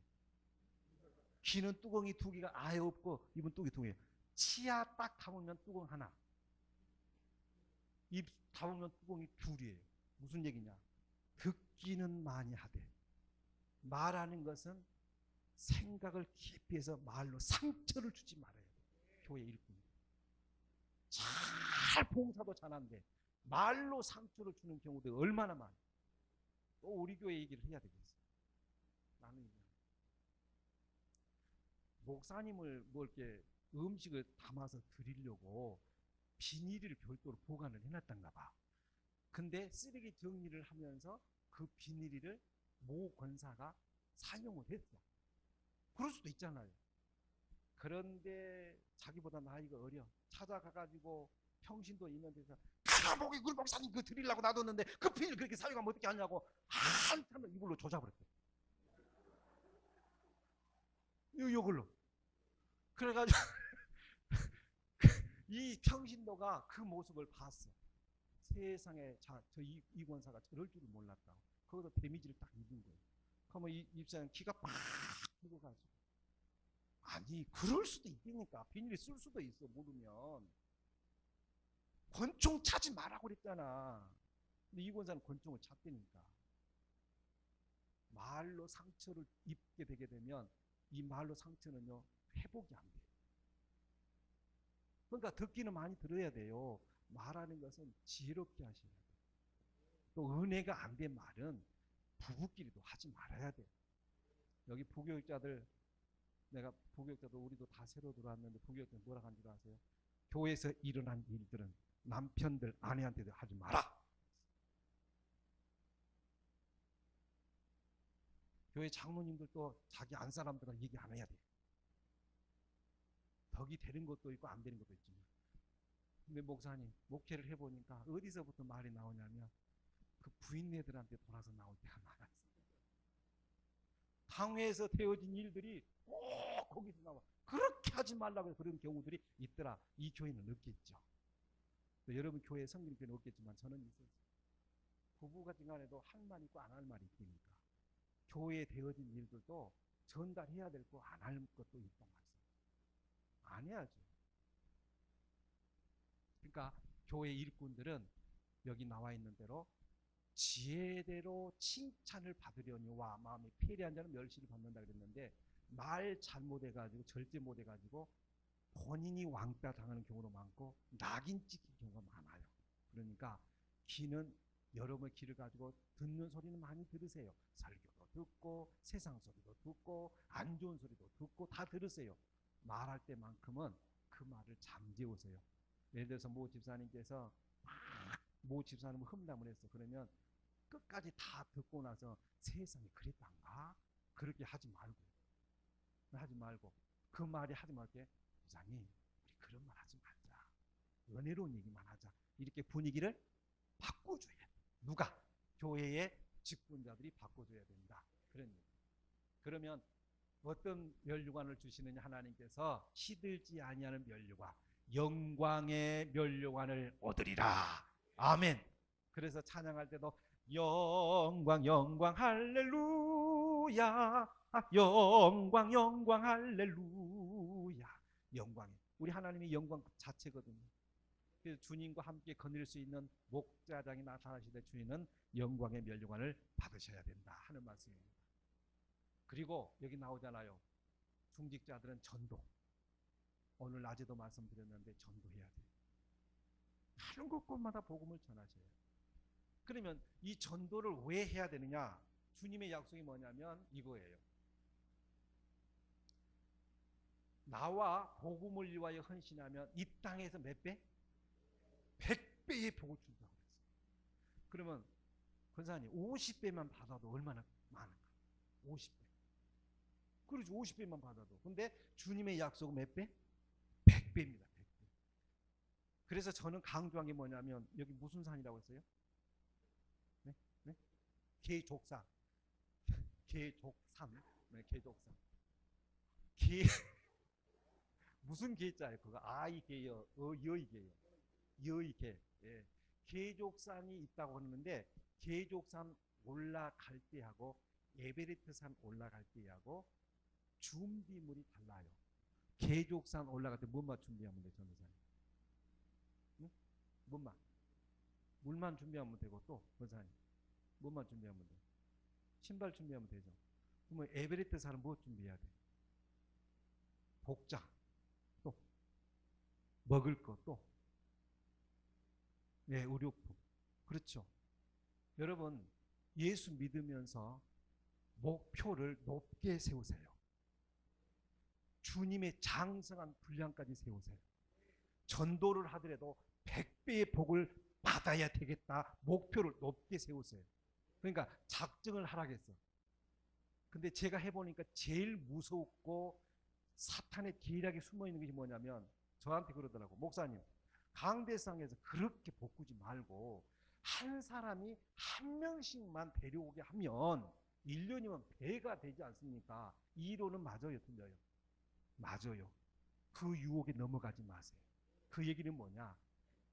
귀는 뚜껑이 2개가 아예 없고 입은 뚜껑이 2개예요. 치아 딱 담으면 뚜껑 하나, 입 담으면 뚜껑이 2이에요. 무슨 얘기냐? 듣기는 많이 하되 말하는 것은 생각을 깊이 해서 말로 상처를 주지 말아야 돼. 교회 일꾼 잘 봉사도 잘하는데 말로 상처를 주는 경우도 얼마나 많아. 또 우리 교회 얘기를 해야 되겠어. 나는 목사님을 뭐 이렇게 음식을 담아서 드리려고 비닐을 별도로 보관을 해놨단가 봐. 근데 쓰레기 정리를 하면서 그 비닐을 모 권사가 사용을 했어. 그럴 수도 있잖아요. 그런데 자기보다 나이가 어려 찾아가가지고 평신도 있는 데서 가보기 굴 목사님 그 드리려고 놔뒀는데 그 피를 그렇게 사용하면 어떻게 하냐고 한참을 이걸로 조잡을 했대. 이걸로. 그래가지고 이 평신도가 그 모습을 봤어. 세상에 저 이권사가 저럴 줄을 몰랐다. 거기서 데미지를 딱 입은 거예요. 그러면 이 입사는 기가 팍 죽어가지고 아니 그럴 수도 있으니까 비닐이 쓸 수도 있어 모르면. 권총 차지 말라고 그랬잖아. 근데 이 권사는 권총을 찾다니까. 말로 상처를 입게 되게 되면 이 말로 상처는요 회복이 안 돼요. 그러니까 듣기는 많이 들어야 돼요. 말하는 것은 지혜롭게 하셔야 돼요. 또 은혜가 안 된 말은 부부끼리도 하지 말아야 돼요. 여기 부교육자들, 내가 부교육자도 우리도 다 새로 들어왔는데 부교육자들 뭐라 하는 줄 아세요? 교회에서 일어난 일들은 남편들 아내한테도 하지 마라. 교회 장로님들도 자기 안 사람들은 얘기 안 해야 돼. 덕이 되는 것도 있고 안 되는 것도 있지만. 근데 목사님 목회를 해보니까 어디서부터 말이 나오냐면 그 부인네들한테 돌아서 나올 때가 많았어요. 당회에서 되어진 일들이 꼭 거기서 나와. 그렇게 하지 말라고 그런 경우들이 있더라. 이 교회는 없겠죠. 여러분 교회 성경교회는 없겠지만 저는 있어요. 부부가 중간에도 할 말 있고 안 할 말이 있으니까 교회에 되어진 일들도 전달해야 될 거 안 할 것도 있단 말이에요. 안 해야죠. 그러니까 교회 일꾼들은 여기 나와 있는 대로 지혜대로 칭찬을 받으려니와 마음이 패리한 자는 멸시를 받는다 그랬는데 말 잘못해가지고 절제 못해가지고 본인이 왕따 당하는 경우도 많고 낙인 찍힌 경우가 많아요. 그러니까 귀는 여러분의 귀를 가지고 듣는 소리는 많이 들으세요. 설교도 듣고 세상 소리도 듣고 안 좋은 소리도 듣고 다 들으세요. 말할 때만큼은 그 말을 잠재우세요. 예를 들어서 모 집사님께서 모 집사님은 험담을 했어. 그러면 끝까지 다 듣고 나서 세상에 그랬단가? 그렇게 하지 말고 그 말이 하지 말게 부장님 우리 그런 말 하지 말자. 은혜로운 얘기만 하자. 이렇게 분위기를 바꿔줘야 돼. 누가? 교회의 직분자들이 바꿔줘야 된다. 그런 얘기. 그러면 어떤 멸류관을 주시느냐 하나님께서 시들지 아니하는 멸류관 영광의 멸류관을 얻으리라. 아멘. 그래서 찬양할 때도 영광 영광 할렐루야 영광 영광 할렐루야. 영광이 우리 하나님의 영광 자체거든요. 그래서 주님과 함께 거닐 수 있는 목자장이 나타나시되 주인은 영광의 멸류관을 받으셔야 된다 하는 말씀입니다. 그리고 여기 나오잖아요. 중직자들은 전도. 오늘 낮에도 말씀드렸는데 전도해야 돼요. 하는 곳곳마다 복음을 전하셔야 돼요. 그러면 이 전도를 왜 해야 되느냐? 주님의 약속이 뭐냐면 이거예요. 나와 복음을 위하여 헌신하면 이 땅에서 몇 배? 100배의 복을 준다고 그랬어요. 그러면 권사님 50배만 받아도 얼마나 많은가? 50배. 그렇죠. 50배만 받아도. 근데 주님의 약속은 몇 배? 100배입니다. 100배. 그래서 저는 강조한 게 뭐냐면 여기 무슨 산이라고 했어요? 네? 네? 계족산. 계족산. 네, 계족산. 계 무슨 계자예요? 그거 아이 계요, 여이 계요. 여의 계. 예. 계족산이 있다고 하는데 계족산 올라갈 때하고 에베레스트산 올라갈 때하고 준비물이 달라요. 계족산 올라갈 때 뭔만 준비하면 돼, 전도사님? 응? 뭔만? 물만 준비하면 되고 또 전도사님 뭔만 준비하면 돼? 신발 준비하면 되죠. 그러면 에베레스트산은 뭐 준비해야 돼? 복장, 또 먹을 것, 또 네, 의료품. 그렇죠. 여러분 예수 믿으면서 목표를 높게 세우세요. 주님의 장성한 분량까지 세우세요. 전도를 하더라도 100배의 복을 받아야 되겠다. 목표를 높게 세우세요. 그러니까 작정을 하라겠어. 근데 제가 해보니까 제일 무섭고 사탄의 계략에 숨어있는 것이 뭐냐면 저한테 그러더라고. 목사님, 강대상에서 그렇게 볶지 말고 한 사람이 한 명씩만 데려오게 하면 1년이면 배가 되지 않습니까? 이 이론은 맞아요, 틀려요? 맞아요. 그 유혹에 넘어가지 마세요. 그 얘기는 뭐냐?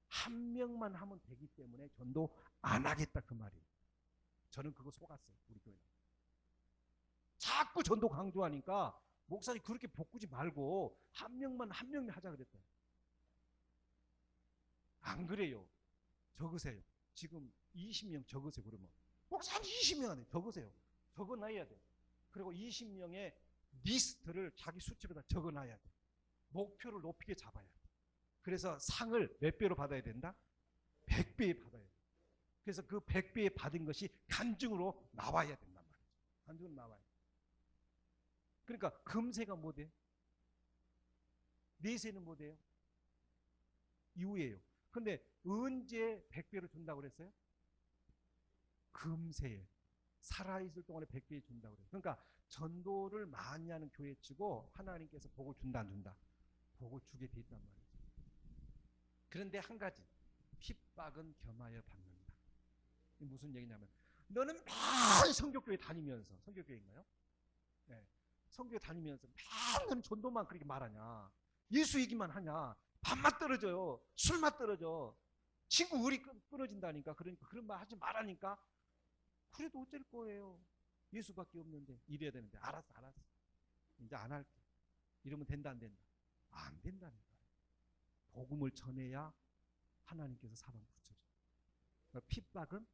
한 명만 하면 되기 때문에 전도 안 하겠다, 그 말이에요. 저는 그거 속았어요, 우리 교회는. 자꾸 전도 강조하니까 목사님 그렇게 볶지 말고 한 명만 하자 그랬대요. 안 그래요. 적으세요. 지금 20명 적으세요. 그러면 목사님 20명 안에 적으세요. 적어놔야 돼. 그리고 20명의 리스트를 자기 수치로 다 적어놔야 돼. 목표를 높이게 잡아야 돼. 그래서 상을 몇 배로 받아야 된다? 100배 받아야 돼. 그래서 그 100배 받은 것이 간증으로 나와야 된단 말이죠. 간증으로 나와야 돼. 그러니까 금세가 뭐 돼? 내세는 뭐 돼요? 이후에요. 근데 언제 100배로 준다고 그랬어요? 금세에. 살아있을 동안에 100배 준다고 그래요. 그러니까 전도를 많이 하는 교회치고 하나님께서 복을 준다 안 준다? 복을 주게 돼 있단 말이죠. 그런데 한 가지, 핍박은 겸하여 받는다. 이게 무슨 얘기냐면 너는 매일 성교교회 다니면서, 성교교회인가요? 네. 성교회 다니면서 맨날 전도만 그렇게 말하냐, 예수 얘기만 하냐, 밥맛 떨어져요, 술맛 떨어져, 친구 의리 끊어진다니까. 그러니까 그런 말 하지 말라니까. 그래도 어쩔 거예요. 예수밖에 없는데. 이래야 되는데. 알았어. 이제 안 할게. 이러면 된다 안 된다? 안 된다니까. 복음을 전해야 하나님께서 사방 붙여줘요. 그러니까 핍박은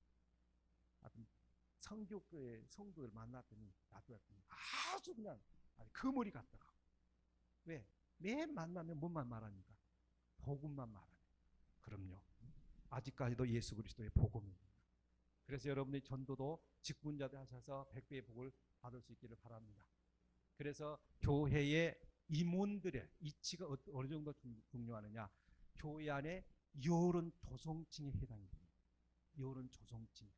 성교교회 성도들 만났더니 아주 그냥 그물이 같더라고. 왜? 매일 만나면 뭔만 말하니까? 복음만 말하네. 그럼요. 아직까지도 예수 그리스도의 복음입니다. 그래서 여러분의 전도도 직분자들 하셔서 100배의 복을 받을 수 있기를 바랍니다. 그래서 교회의 임원들의 이치가 어느 정도 중요하느냐? 교회 안에 여론 조성층에 해당이 됩니다. 여론 조성층.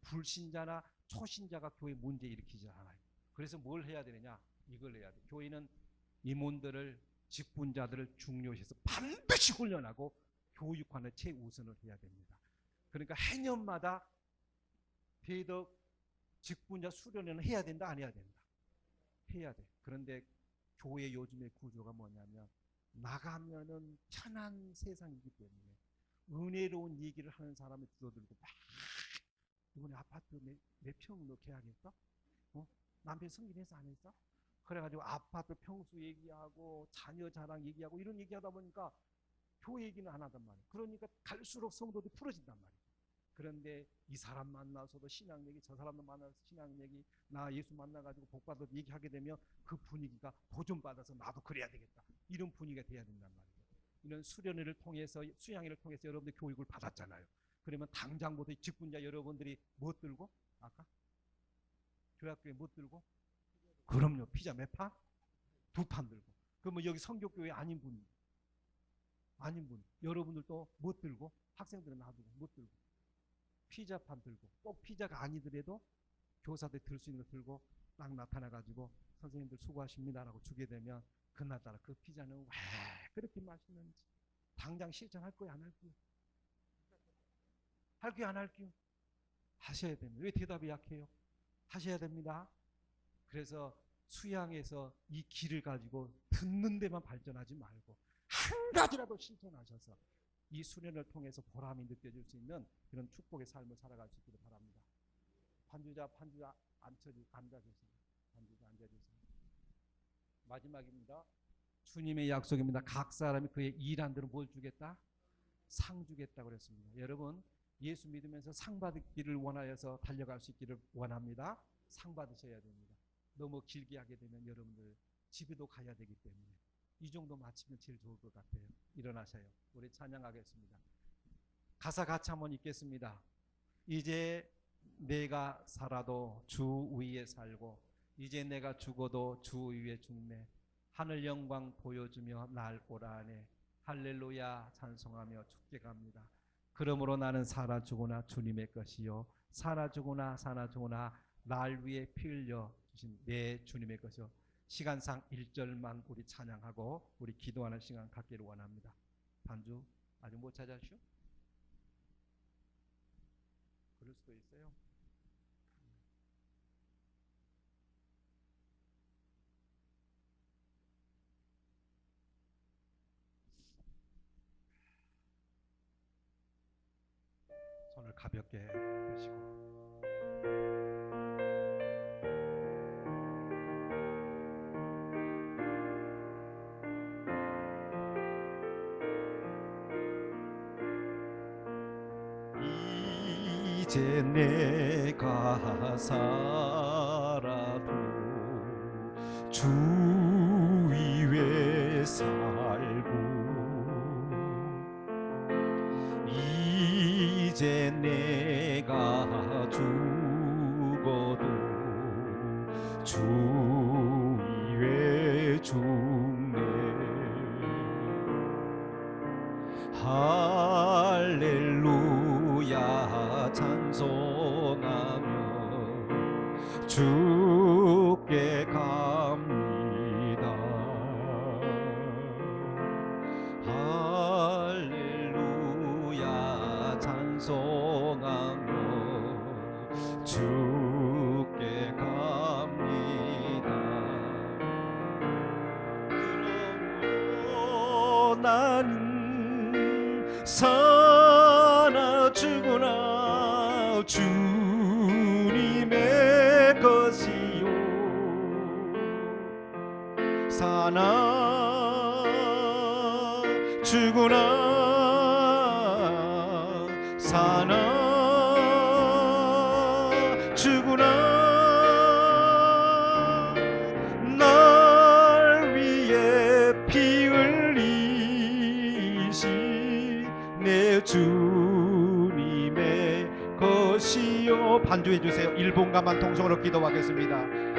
불신자나 초신자가 교회 문제 일으키지 않아요. 그래서 뭘 해야 되느냐? 이걸 해야 돼. 교회는 임원들을, 직분자들을 중요시해서 반드시 훈련하고 교육하는 최우선을 해야 됩니다. 그러니까 해년마다 대덕 직분자 수련회는 해야 된다 안 해야 된다? 해야 돼. 그런데 교회 요즘의 구조가 뭐냐면 나가면은 편한 세상이기 때문에 은혜로운 얘기를 하는 사람을 들어들고 막 이번에 아파트 몇 평 너 계약했어? 남편 승진해서 안 했어? 그래가지고 아파트 평수 얘기하고 자녀 자랑 얘기하고 이런 얘기하다 보니까 교회 얘기는 안 하단 말이에요. 그러니까 갈수록 성도들이 풀어진단 말이에요. 그런데 이 사람 만나서도 신앙 얘기, 저 사람도 만나서 신앙 얘기, 나 예수 만나가지고 복 받아 얘기하게 되면 그 분위기가 도전받아서 나도 그래야 되겠다, 이런 분위기가 돼야 된단 말이에요. 이런 수련회를 통해서, 수양회를 통해서 여러분들 교육을 받았잖아요. 그러면 당장부터 직분자 여러분들이 뭐 들고? 아까 교회학교에 뭐 들고? 그럼요. 피자 몇 판? 2판 들고. 그러면 여기 성교교회 아닌 분 여러분들도 뭐 들고? 학생들은 놔두고 뭐 들고? 피자판 들고. 꼭 피자가 아니더라도 교사들 들 수 있는 거 들고 딱 나타나가지고 선생님들 수고하십니다라고 주게 되면 그날따라 그 피자는 왜 그렇게 맛있는지 당장 실천할 거야 안 할 거야? 할 거야 안 할 거야? 하셔야 됩니다. 왜 대답이 약해요? 하셔야 됩니다. 그래서 수양에서 이 길을 가지고 듣는 데만 발전하지 말고 한 가지라도 실천하셔서 이 수련을 통해서 보람이 느껴질 수 있는 그런 축복의 삶을 살아갈 수 있기를 바랍니다. 반주자 앉아주세요. 반주자 앉아주세요. 마지막입니다. 주님의 약속입니다. 각 사람이 그의 일한 대로 뭘 주겠다? 상 주겠다고 그랬습니다. 여러분, 예수 믿으면서 상 받기를 원하여서 달려갈 수 있기를 원합니다. 상 받으셔야 됩니다. 너무 길게 하게 되면 여러분들 집에도 가야 되기 때문에 이 정도 마치면 제일 좋을 것 같아요. 일어나셔요. 우리 찬양하겠습니다. 가사 같이 한번 읽겠습니다. 이제 내가 살아도 주 위에 살고 이제 내가 죽어도 주 위에 죽네. 하늘 영광 보여주며 날 오라하네. 할렐루야 찬송하며 죽게 갑니다. 그러므로 나는 살아 죽으나 주님의 것이요 살아 죽으나 날 위에 피 흘려 주신 내 주님의 것이요. 시간상 1절만 우리 찬양하고 우리 기도하는 시간 갖기를 원합니다. 반주 아직 못 찾았슈? 그럴 수도 있어요. 손을 가볍게 드시고 이제 내가 살아도 주 위에 살고 이제 내가 죽어도 주 위에 죽네. 할렐루야 찬송하며 주께 갑니다. 할렐루야 찬송하며 주께 갑니다. 그러므로 나는 사나 죽으나 주님의 것이요. 사나 죽으나 사나 죽으나 날 위해 피 흘리신 내 주님의 것이요. 반주해 주세요. 1분간만 통성으로 기도하겠습니다.